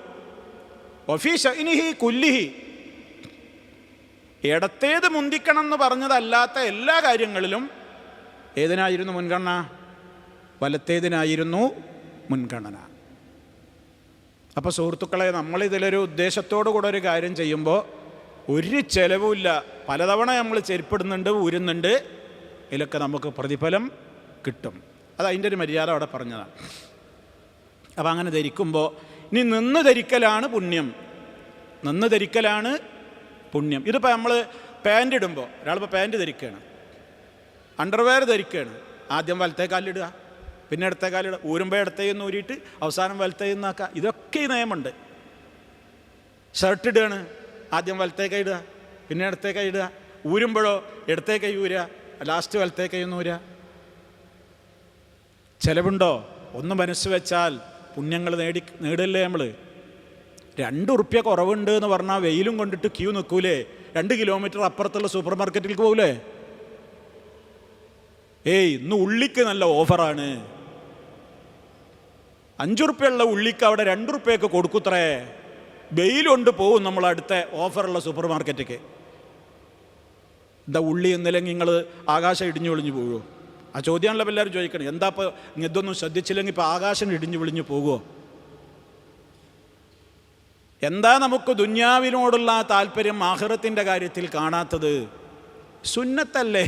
വഫീ ശഅനിഹി കുല്ലിഹി, ഇടത്തേത് മുന്തിക്കണം എന്ന് പറഞ്ഞതല്ലാത്ത എല്ലാ കാര്യങ്ങളിലും ഏതിനായിരുന്നു മുൻഗണന? വലത്തേതിനായിരുന്നു മുൻഗണന. അപ്പോൾ സുഹൃത്തുക്കളെ, നമ്മളിതിലൊരു ഉദ്ദേശത്തോടു കൂടെ ഒരു കാര്യം ചെയ്യുമ്പോൾ ഒരു ചിലവുമില്ല. പലതവണ നമ്മൾ ചെരുപ്പിടുന്നുണ്ട്, ഊരുന്നുണ്ട്, ഇതിലൊക്കെ നമുക്ക് പ്രതിഫലം കിട്ടും. അത് അതിൻ്റെ ഒരു മര്യാദ അവിടെ പറഞ്ഞതാണ്. അപ്പം അങ്ങനെ ധരിക്കുമ്പോൾ ഇനി നിന്ന് ധരിക്കലാണ് പുണ്യം. നിന്ന് ധരിക്കലാണ് പുണ്യം. ഇതിപ്പോൾ നമ്മൾ പാൻറ് ഇടുമ്പോൾ, ഒരാളിപ്പോൾ പാൻറ് ധരിക്കുകയാണ്, അണ്ടർവെയർ ധരിക്കുകയാണ്, ആദ്യം വലത്തേ കാലിടുക, പിന്നെ ഇടത്തേ കാലിടുക, ഊരുമ്പോൾ ഇടത്തേന്ന് ഊരിയിട്ട് അവസാനം വലത്തേന്നാക്കുക. ഇതൊക്കെ ഈ നിയമമുണ്ട്. ഷർട്ട് ഇടുകയാണ്, ആദ്യം വലത്തേ കൈ ഇടുക, പിന്നെ ഇടത്തേ കൈ ഇടുക, ഊരുമ്പോഴോ ഇടത്തേ കൈ ഊരുക, ലാസ്റ്റ് വലത്തേ കൈ ഒന്ന് ഊരുക. ചിലവുണ്ടോ? ഒന്ന് മനസ്സ് വെച്ചാൽ പുണ്യങ്ങൾ നേടില്ലേ നമ്മൾ. 2 ഉറുപ്യ കുറവുണ്ട് എന്ന് പറഞ്ഞാൽ വെയിലും കൊണ്ടിട്ട് ക്യൂ നിൽക്കൂലേ? 2 കിലോമീറ്റർ അപ്പുറത്തുള്ള സൂപ്പർ മാർക്കറ്റിലേക്ക് പോകൂലേ? ഇന്ന് ഉള്ളിക്ക് നല്ല ഓഫറാണ്, 5 ഉറുപ്യുള്ള ഉള്ളിക്ക് അവിടെ 2 ഉറുപ്യക്ക് കൊടുക്കുത്രേ. വെയിലുകൊണ്ട് പോവും നമ്മൾ അടുത്ത ഓഫറുള്ള സൂപ്പർ മാർക്കറ്റിലേക്ക്. എന്താ ഉള്ളി എന്നില്ലെങ്കിൽ നിങ്ങൾ ആകാശം ഇടിഞ്ഞു വിളിഞ്ഞു പോകുമോ? ആ ചോദ്യമാണല്ലോ എല്ലാവരും ചോദിക്കണം. എന്താ ഇപ്പോൾ ഇതൊന്നും ശ്രദ്ധിച്ചില്ലെങ്കിൽ ഇപ്പോൾ ആകാശം ഇടിഞ്ഞു വിളിഞ്ഞു പോകുമോ? എന്താ നമുക്ക് ദുന്യാവിനോടുള്ള താല്പര്യം ആഖിറത്തിൻ്റെ കാര്യത്തിൽ കാണാത്തത്? സുന്നത്തല്ലേ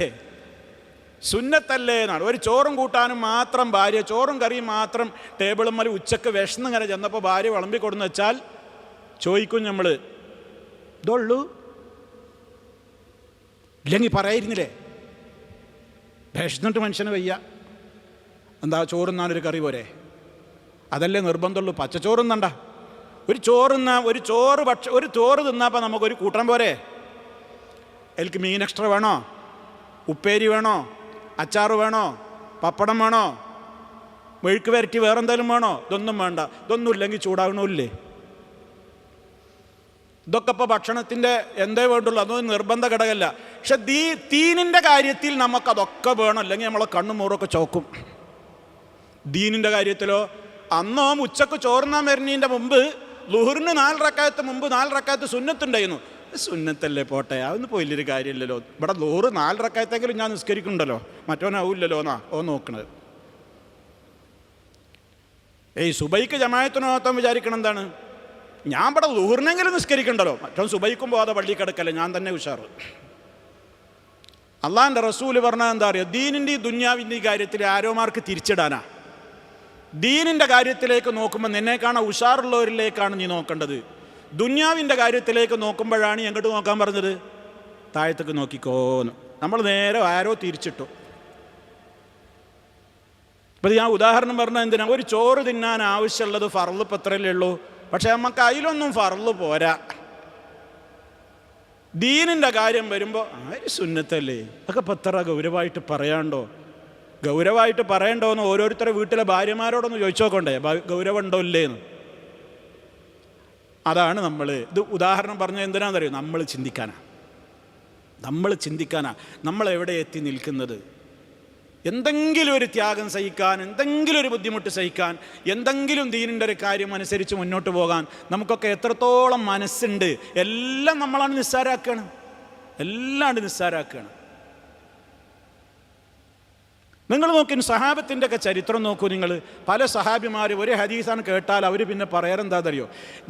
എന്നാണ്. ഒരു ചോറും കൂട്ടാനും മാത്രം ഭാര്യ, ചോറും കറിയും മാത്രം ടേബിളും മേലെ ഉച്ചക്ക് വിശന്നിങ്ങനെ ചെന്നപ്പോൾ ഭാര്യ വിളമ്പിക്കൊടുന്ന് വെച്ചാൽ ചോദിക്കും നമ്മൾ, ഇതുള്ളൂ ഇല്ലെങ്കിൽ പറയായിരുന്നില്ലേ? വിശന്നിട്ട് മനുഷ്യന് വയ്യ, എന്താ ചോറുന്നാനൊരു കറി പോരെ? അതല്ലേ നിർബന്ധമുള്ളൂ. പച്ചച്ചോറുന്നണ്ട, ഒരു ചോറ് തിന്നപ്പോൾ നമുക്കൊരു കൂട്ടം പോരെ? എനിക്ക് മീൻ എക്സ്ട്രാ വേണോ? ഉപ്പേരി വേണോ? അച്ചാറ് വേണോ? പപ്പടം വേണോ? മെഴുക്ക് വരട്ടി വേറെന്തെങ്കിലും വേണോ? ഇതൊന്നും വേണ്ട. ഇതൊന്നും ഇല്ലെങ്കിൽ ചൂടാകണമില്ലേ? ഇതൊക്കെ ഇപ്പോൾ ഭക്ഷണത്തിൻ്റെ എന്തേ വേണ്ടുള്ളൂ, അതൊന്നും നിർബന്ധ ഘടകമല്ല. പക്ഷെ ദീനിൻ്റെ കാര്യത്തിൽ നമുക്കതൊക്കെ വേണം, അല്ലെങ്കിൽ നമ്മളെ കണ്ണും മൂറൊക്കെ ചോക്കും. ദീനിൻ്റെ കാര്യത്തിലോ അന്നോ ഉച്ചക്ക് ചോറുന്നാൻ വരുന്നതിൻ്റെ മുമ്പ് ളുഹറിന് 4 റക്അത്ത് മുമ്പ് 4 റക്അത്ത് സുന്നത്തുണ്ടായിരുന്നു. സുന്നത്തല്ലേ പോട്ടെ, അതൊന്നും പോയില്ലൊരു കാര്യമില്ലല്ലോ. ഇവിടെ ളുഹർ 4 റക്അത്തെങ്കിലും ഞാൻ നിസ്കരിക്കുന്നുണ്ടല്ലോ, മറ്റവനാവില്ലല്ലോ എന്നാ നോക്കണത്. സുബൈക്ക് ജമാഅത്തിനോത്താൻ വിചാരിക്കണം എന്താണ്, ഞാൻ ഇവിടെ ളുഹറിനെങ്കിലും നിസ്കരിക്കണ്ടല്ലോ, മറ്റവൻ സുബൈക്കും പോകാതെ പള്ളി കിടക്കല്ലേ, ഞാൻ തന്നെ ഉഷാറ്. അള്ളാഹിൻ്റെ റസൂല് പറഞ്ഞാൽ എന്താ പറയുക? ദീനിൻ്റെ ദുന്യാവിൻ്റെ ഈ കാര്യത്തിൽ ആരോമാർക്ക് തിരിച്ചിടാനാ. ദീനിൻ്റെ കാര്യത്തിലേക്ക് നോക്കുമ്പോൾ നിന്നെ കാണാൻ ഉഷാറുള്ളവരിലേക്കാണ് നീ നോക്കേണ്ടത്. ദുന്യാവിൻ്റെ കാര്യത്തിലേക്ക് നോക്കുമ്പോഴാണ് എങ്ങോട്ട് നോക്കാൻ പറഞ്ഞത്? താഴത്തേക്ക് നോക്കിക്കോന്ന്. നമ്മൾ നേരെ ആരോ തിരിച്ചിട്ടു. ഇപ്പം ഞാൻ ഉദാഹരണം പറഞ്ഞാൽ എന്തിനാ? ഒരു ചോറ് തിന്നാൻ ആവശ്യമുള്ളത് ഫർള് പത്രല്ലേ ഉള്ളൂ, പക്ഷെ നമുക്ക് അതിലൊന്നും ഫർള് പോരാ. ദീനിൻ്റെ കാര്യം വരുമ്പോൾ സുന്നത്തല്ലേ, അതൊക്കെ പത്ര ഗൗരവമായിട്ട് പറയാണ്ടോ? ഗൗരവമായിട്ട് പറയണ്ടോയെന്ന് ഓരോരുത്തരുടെ വീട്ടിലെ ഭാര്യമാരോടൊന്ന് ചോദിച്ചു നോക്കണ്ടേ, ഗൗരവം ഉണ്ടോ ഇല്ലേന്ന്. അതാണ് നമ്മൾ ഇത് ഉദാഹരണം പറഞ്ഞത്. എന്തിനാണെന്നറിയോ? നമ്മൾ ചിന്തിക്കാനാ നമ്മൾ എവിടെ എത്തി നിൽക്കുന്നത്. എന്തെങ്കിലും ഒരു ത്യാഗം സഹിക്കാൻ, എന്തെങ്കിലും ഒരു ബുദ്ധിമുട്ട് സഹിക്കാൻ, എന്തെങ്കിലും ദീനിൻ്റെ ഒരു കാര്യം അനുസരിച്ച് മുന്നോട്ട് പോകാൻ നമുക്കൊക്കെ എത്രത്തോളം മനസ്സുണ്ട്. എല്ലാം നമ്മളാണ് നിസ്സാരാക്കുകയാണ്. നിങ്ങൾ നോക്കി സഹാബത്തിൻ്റെ ഒക്കെ ചരിത്രം നോക്കൂ. നിങ്ങൾ പല സഹാബിമാർ ഒരു ഹദീസാണ് കേട്ടാൽ അവർ പിന്നെ പറയാറെന്താണെന്നറിയോ,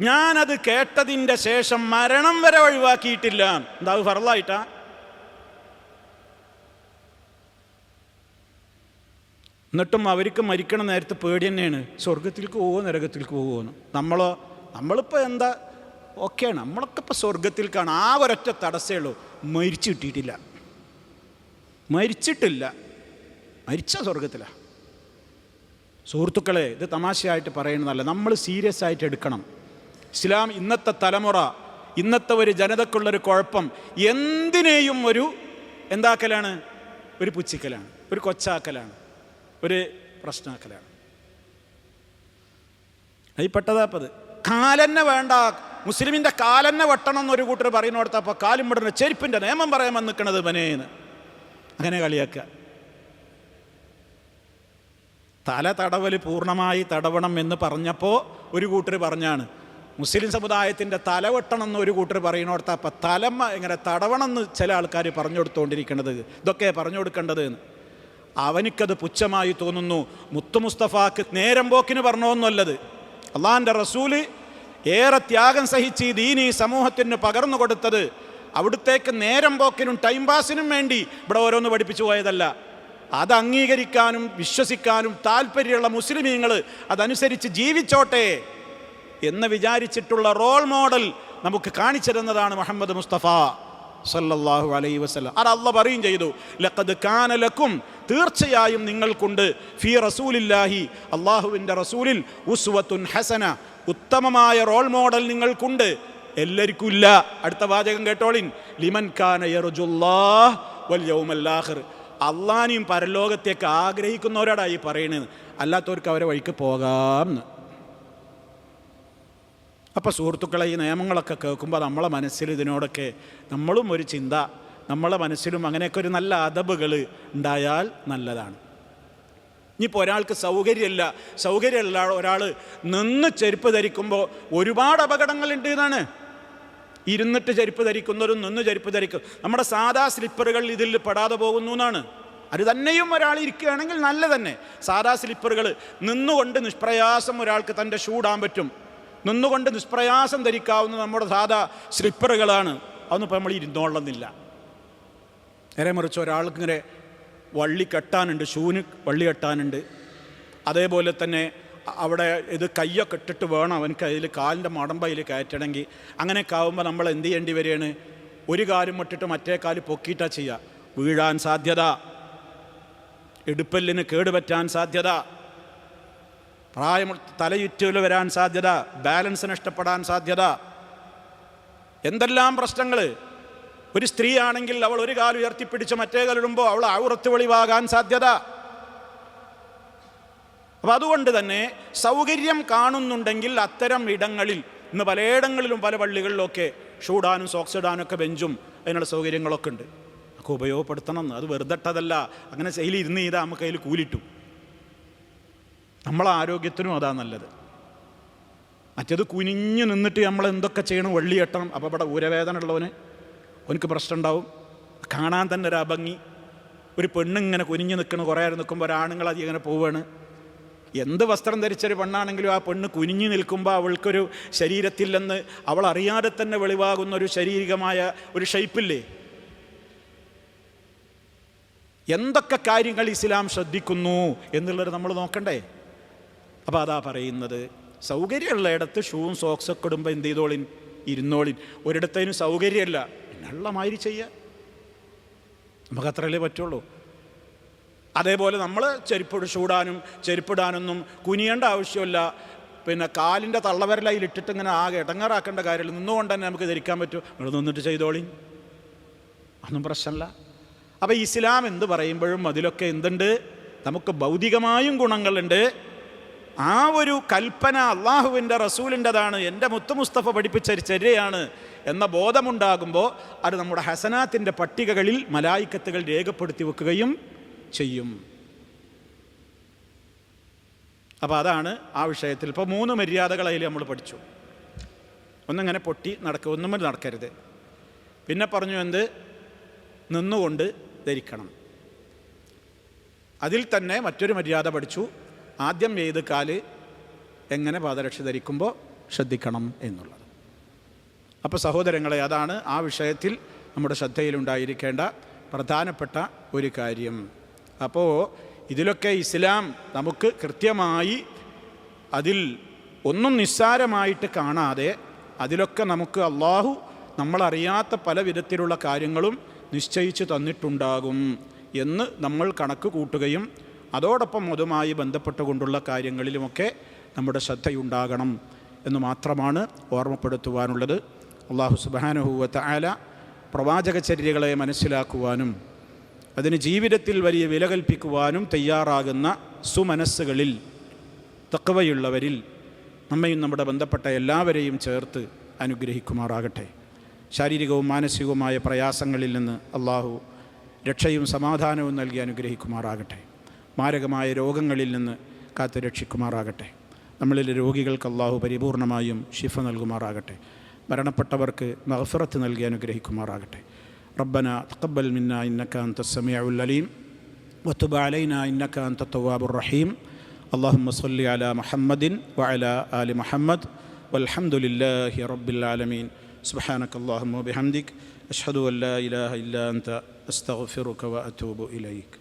ഞാനത് കേട്ടതിൻ്റെ ശേഷം മരണം വരെ ഒഴിവാക്കിയിട്ടില്ല. എന്താ അത് ഫർളായിട്ടാ? എന്നിട്ടും അവർക്ക് മരിക്കണ നേരത്ത് പേടി തന്നെയാണ്, സ്വർഗത്തിലേക്ക് പോവോ നരകത്തിലേക്ക് പോകുമെന്ന്. നമ്മളിപ്പോൾ എന്താ ഓക്കെയാണ്, നമ്മളൊക്കെ ഇപ്പോൾ സ്വർഗത്തിലേക്കാണ്. ആ ഒരൊറ്റ തടസ്സമേ ഉള്ളൂ, മരിച്ചു കിട്ടിയിട്ടില്ല. മരിച്ച സ്വർഗത്തിലാണ്. സുഹൃത്തുക്കളെ, ഇത് തമാശയായിട്ട് പറയുന്നതല്ല, നമ്മൾ സീരിയസ് ആയിട്ട് എടുക്കണം. ഇസ്ലാം ഇന്നത്തെ തലമുറ, ഇന്നത്തെ ഒരു ജനതക്കുള്ളൊരു കുഴപ്പം, എന്തിനേയും ഒരു എന്താക്കലാണ്, ഒരു പുച്ഛിക്കലാണ്, ഒരു കൊച്ചാക്കലാണ്, ഒരു പ്രശ്നമാക്കലാണ്. അതിൽപ്പെട്ടതാപ്പത്. കാലന്നെ വേണ്ട, മുസ്ലിമിൻ്റെ കാലന്നെ വെട്ടണം എന്നൊരു കൂട്ടർ പറയുന്നിടത്തപ്പോൾ കാലും വിടുന്ന ചെരുപ്പിൻ്റെ നിയമം പറയാൻ നിൽക്കണത് ബനേന്ന് അങ്ങനെ കളിയാക്കുക. തല തടവൽ പൂർണ്ണമായി തടവണം എന്ന് പറഞ്ഞപ്പോൾ ഒരു കൂട്ടർ പറഞ്ഞാണ് മുസ്ലിം സമുദായത്തിൻ്റെ തല വെട്ടണം എന്ന് ഒരു കൂട്ടർ പറയുന്നിടത്ത് അപ്പം തലമ്മ ഇങ്ങനെ തടവണം എന്ന് ചില ആൾക്കാർ പറഞ്ഞു കൊടുത്തുകൊണ്ടിരിക്കുന്നത്. ഇതൊക്കെ പറഞ്ഞു കൊടുക്കേണ്ടത് എന്ന് അവനിക്കത് പുച്ഛമായി തോന്നുന്നു. മുത്തു മുസ്തഫാക്ക് നേരം പോക്കിന് പറഞ്ഞോന്നല്ലത്. അള്ളാഹിൻ്റെ റസൂല് ഏറെ ത്യാഗം സഹിച്ച് ഈ ദീനി സമൂഹത്തിന് പകർന്നു കൊടുത്തത് അവിടുത്തേക്ക് നേരം പോക്കിനും ടൈം പാസിനും വേണ്ടി ഇവിടെ ഓരോന്ന് പഠിപ്പിച്ചു പോയതല്ല. അത് അംഗീകരിക്കാനും വിശ്വസിക്കാനും താല്പര്യമുള്ള മുസ്ലിമീങ്ങൾ അതനുസരിച്ച് ജീവിച്ചോട്ടെ എന്ന് വിചാരിച്ചിട്ടുള്ള റോൾ മോഡൽ നമുക്ക് കാണിച്ചു തന്നതാണ് മുഹമ്മദ് മുസ്തഫ സല്ലല്ലാഹു അലൈഹി വസല്ലം. അത് അല്ലാഹ് പറയും ചെയ്തു, ലഖദ് കാന ലക്കും, തീർച്ചയായും നിങ്ങൾക്കുണ്ട്, ഫീ റസൂലില്ലാഹി, അള്ളാഹുവിൻ്റെ റസൂലിൽ, ഉസ്വത്തുൻ ഹസന, ഉത്തമമായ റോൾ മോഡൽ നിങ്ങൾക്കുണ്ട്. എല്ലാവർക്കും ഇല്ല. അടുത്ത വാചകം കേട്ടോളിൻ, ലിമൻ കാന യർജുല്ലാഹ് വൽ യൗമൽ ആഖിർ, അള്ളാനെയും പരലോകത്തേക്ക് ആഗ്രഹിക്കുന്നവരോടായി പറയണത്, അല്ലാത്തവർക്ക് അവരെ വഴിക്ക് പോകാമെന്ന്. അപ്പോൾ സുഹൃത്തുക്കളെ, ഈ നിയമങ്ങളൊക്കെ കേൾക്കുമ്പോൾ നമ്മളെ മനസ്സിൽ ഇതിനോടൊക്കെ നമ്മളും ഒരു ചിന്ത, നമ്മളെ മനസ്സിലും അങ്ങനെയൊക്കെ ഒരു നല്ല അദബുകൾ ഉണ്ടായാൽ നല്ലതാണ്. ഇനിയിപ്പോൾ ഒരാൾക്ക് സൗകര്യമില്ല ഒരാൾ നിന്ന് ചെരുപ്പ് ധരിക്കുമ്പോൾ ഒരുപാട് അപകടങ്ങളുണ്ട് എന്നാണ്. ഇരുന്നിട്ട് ചെരുപ്പ് ധരിക്കുന്നവരും നിന്ന് ചെരുപ്പ് ധരിക്കും, നമ്മുടെ സാധാ സ്ലിപ്പറുകൾ ഇതിൽ പെടാതെ പോകുന്നു എന്നാണ്. അത് തന്നെയും ഒരാൾ ഇരിക്കുകയാണെങ്കിൽ നല്ല തന്നെ. സാധാ സ്ലിപ്പറുകൾ നിന്നുകൊണ്ട് നിഷ്പ്രയാസം ഒരാൾക്ക് തൻ്റെ ഷൂ ഇടാൻ പറ്റും, നിന്നുകൊണ്ട് നിഷ്പ്രയാസം ധരിക്കാവുന്ന നമ്മുടെ സാധാ സ്ലിപ്പറുകളാണ്. അതൊന്നും ഇപ്പോൾ നമ്മൾ ഇരുന്നോളുന്നില്ല. നേരെ മറിച്ച് ഒരാൾക്ക് ഇങ്ങനെ വള്ളി കെട്ടാനുണ്ട്, ഷൂന് വള്ളി കെട്ടാനുണ്ട്. അതേപോലെ തന്നെ അവിടെ ഇത് കയ്യൊക്കെ ഇട്ടിട്ട് വേണം അവനക്ക് അതിൽ കാലിൻ്റെ മടമ്പയിൽ കയറ്റണമെങ്കിൽ. അങ്ങനെയൊക്കെ ആകുമ്പോൾ നമ്മൾ എന്ത് ചെയ്യേണ്ടി വരികയാണ്, ഒരു കാലും ഇട്ടിട്ട് മറ്റേ കാല് പൊക്കിയിട്ടാണ് ചെയ്യുക. വീഴാൻ സാധ്യത, ഇടുപ്പല്ലിന് കേടുപറ്റാൻ സാധ്യത, തലയുറ്റൽ വരാൻ സാധ്യത, ബാലൻസ് നഷ്ടപ്പെടാൻ സാധ്യത, എന്തെല്ലാം പ്രശ്നങ്ങൾ. ഒരു സ്ത്രീ ആണെങ്കിൽ അവൾ ഒരു കാല് ഉയർത്തിപ്പിടിച്ച് മറ്റേ കാലിടുമ്പോൾ അവൾ ഔറത്ത് വെളിവാകാൻ സാധ്യത. അപ്പം അതുകൊണ്ട് തന്നെ സൗകര്യം കാണുന്നുണ്ടെങ്കിൽ അത്തരം ഇടങ്ങളിൽ, ഇന്ന് പലയിടങ്ങളിലും പല പള്ളികളിലൊക്കെ ഷൂടാനും സോക്സ് ഇടാനും ഒക്കെ ബെഞ്ചും അതിനുള്ള സൗകര്യങ്ങളൊക്കെ ഉണ്ട്. ഒക്കെ ഉപയോഗപ്പെടുത്തണം. അത് വെറുതെ ഇട്ടതല്ല, അങ്ങനെ ശൈലി ഇരുന്ന് ചെയ്താൽ നമുക്ക് അതിൽ കൂലിട്ടും. നമ്മളെ ആരോഗ്യത്തിനും അതാ നല്ലത്. മറ്റേത് കുനിഞ്ഞു നിന്നിട്ട് നമ്മൾ എന്തൊക്കെ ചെയ്യണം, വെള്ളി കെട്ടണം. അപ്പോൾ ഇവിടെ ഊരവേദന ഉള്ളവന് അവനക്ക് പ്രശ്നം ഉണ്ടാവും. കാണാൻ തന്നെ ഒരു അഭംഗി. ഒരു പെണ്ണിങ്ങനെ കുനിഞ്ഞു നിൽക്കണം, കുറേ നേരം നിൽക്കുമ്പോൾ ഒരാണുങ്ങൾ അധികം ഇങ്ങനെ പോവുകയാണ്. എന്ത് വസ്ത്രം ധരിച്ചൊരു പെണ്ണാണെങ്കിലും ആ പെണ്ണ് കുനിഞ്ഞു നിൽക്കുമ്പോൾ അവൾക്കൊരു ശരീരത്തിൽ നിന്ന് അവൾ അറിയാതെ തന്നെ വെളിവാകുന്ന ഒരു ശാരീരികമായ ഒരു ഷേപ്പില്ലേ. എന്തൊക്കെ കാര്യങ്ങൾ ഇസ്ലാം ശ്രദ്ധിക്കുന്നു എന്നുള്ളത് നമ്മൾ നോക്കണ്ടേ. അപ്പോൾ അതാ പറയുന്നത്, സൗകര്യമുള്ള ഇടത്ത് ഷൂവും സോക്സൊക്കെ ഇടുമ്പോൾ എന്ത് ചെയ്തോളിൻ, ഇരുന്നോളിൻ. ഒരിടത്തേനും സൗകര്യമല്ല, പിന്നുള്ള മാതിരി ചെയ്യുക, നമുക്കത്രയല്ലേ പറ്റുള്ളൂ. അതേപോലെ നമ്മൾ ചെരുപ്പിടാനൊന്നും കുനിയേണ്ട ആവശ്യമില്ല. പിന്നെ കാലിൻ്റെ തള്ളവരലയിൽ ഇട്ടിട്ട് ഇങ്ങനെ ആകെ ഇടങ്ങാറാക്കേണ്ട കാര്യമില്ല. നിന്നുകൊണ്ട് തന്നെ നമുക്ക് ധരിക്കാൻ പറ്റും. ഇവിടെ നിന്നിട്ട് ചെയ്തോളി, ഒന്നും പ്രശ്നമില്ല. അപ്പോൾ ഇസ്ലാം എന്ത് പറയുമ്പോഴും അതിലൊക്കെ എന്തുണ്ട്, നമുക്ക് ഭൗതികമായും ഗുണങ്ങളുണ്ട്. ആ ഒരു കൽപ്പന അള്ളാഹുവിൻ്റെ റസൂലിൻ്റെതാണ്, എൻ്റെ മുത്തു മുസ്തഫ പഠിപ്പിച്ച ഒരു ചര്യയാണ് എന്ന ബോധമുണ്ടാകുമ്പോൾ അത് നമ്മുടെ ഹസനാത്തിൻ്റെ പട്ടികകളിൽ മലായിക്കത്തുകൾ രേഖപ്പെടുത്തി വെക്കുകയും ചെയ്യും. അപ്പോൾ അതാണ് ആ വിഷയത്തിൽ. ഇപ്പോൾ 3 മര്യാദകൾ അതിൽ നമ്മൾ പഠിച്ചു. ഒന്നിങ്ങനെ പൊട്ടി നടക്കുക, ഒന്നും നടക്കരുത്. പിന്നെ പറഞ്ഞു എന്ത്, നിന്നുകൊണ്ട് ധരിക്കണം. അതിൽ തന്നെ മറ്റൊരു മര്യാദ പഠിച്ചു. ആദ്യം ഏത് കാല് എങ്ങനെ പാദരക്ഷ ധരിക്കുമ്പോൾ ശ്രദ്ധിക്കണം എന്നുള്ളത്. അപ്പോൾ സഹോദരങ്ങളെ, അതാണ് ആ വിഷയത്തിൽ നമ്മുടെ ശ്രദ്ധയിലുണ്ടായിരിക്കേണ്ട പ്രധാനപ്പെട്ട ഒരു കാര്യം. അപ്പോൾ ഇതിലൊക്കെ ഇസ്ലാം നമുക്ക് കൃത്യമായി അതിൽ ഒന്നും നിസ്സാരമായിട്ട് കാണാതെ അതിലൊക്കെ നമുക്ക് അള്ളാഹു നമ്മളറിയാത്ത പല വിധത്തിലുള്ള കാര്യങ്ങളും നിശ്ചയിച്ച് തന്നിട്ടുണ്ടാകും എന്ന് നമ്മൾ കണക്ക് കൂട്ടുകയും അതോടൊപ്പം അതുമായി ബന്ധപ്പെട്ടുകൊണ്ടുള്ള കാര്യങ്ങളിലുമൊക്കെ നമ്മുടെ ശ്രദ്ധയുണ്ടാകണം എന്ന് മാത്രമാണ് ഓർമ്മപ്പെടുത്തുവാനുള്ളത്. അള്ളാഹു സുബ്ഹാനഹു വ തആല പ്രവാചകചര്യകളെ മനസ്സിലാക്കുവാനും അതിന് ജീവിതത്തിൽ വലിയ വില കൽപ്പിക്കുവാനും തയ്യാറാകുന്ന സുമനസ്സുകളിൽ, തഖ്വയുള്ളവരിൽ നമ്മയും നമ്മുടെ ബന്ധപ്പെട്ട എല്ലാവരെയും ചേർത്ത് അനുഗ്രഹിക്കുമാറാകട്ടെ. ശാരീരികവും മാനസികവുമായ പ്രയാസങ്ങളിൽ നിന്ന് അള്ളാഹു രക്ഷയും സമാധാനവും നൽകി അനുഗ്രഹിക്കുമാറാകട്ടെ. മാരകമായ രോഗങ്ങളിൽ നിന്ന് കാത്തു രക്ഷിക്കുമാറാകട്ടെ. നമ്മളിലെ രോഗികൾക്ക് അള്ളാഹു പരിപൂർണമായും ശിഫ നൽകുമാറാകട്ടെ. മരണപ്പെട്ടവർക്ക് മഗ്ഫിറത്ത് നൽകി അനുഗ്രഹിക്കുമാറാകട്ടെ. റബ്ബന തഖബ്ബൽ മിന്നാ ഇന്നക അൻതസ് സമീഉൽ അലീം വതുബ് അലൈനാ ഇന്നക അൻതത് തവ്വാബുർ റഹീം. اللهم صل على محمد وعلى آل محمد والحمد لله رب العالمين. سبحانك اللهم وبحمدك أشهد أن لا إله إلا أنت أستغفرك وأتوب إليك.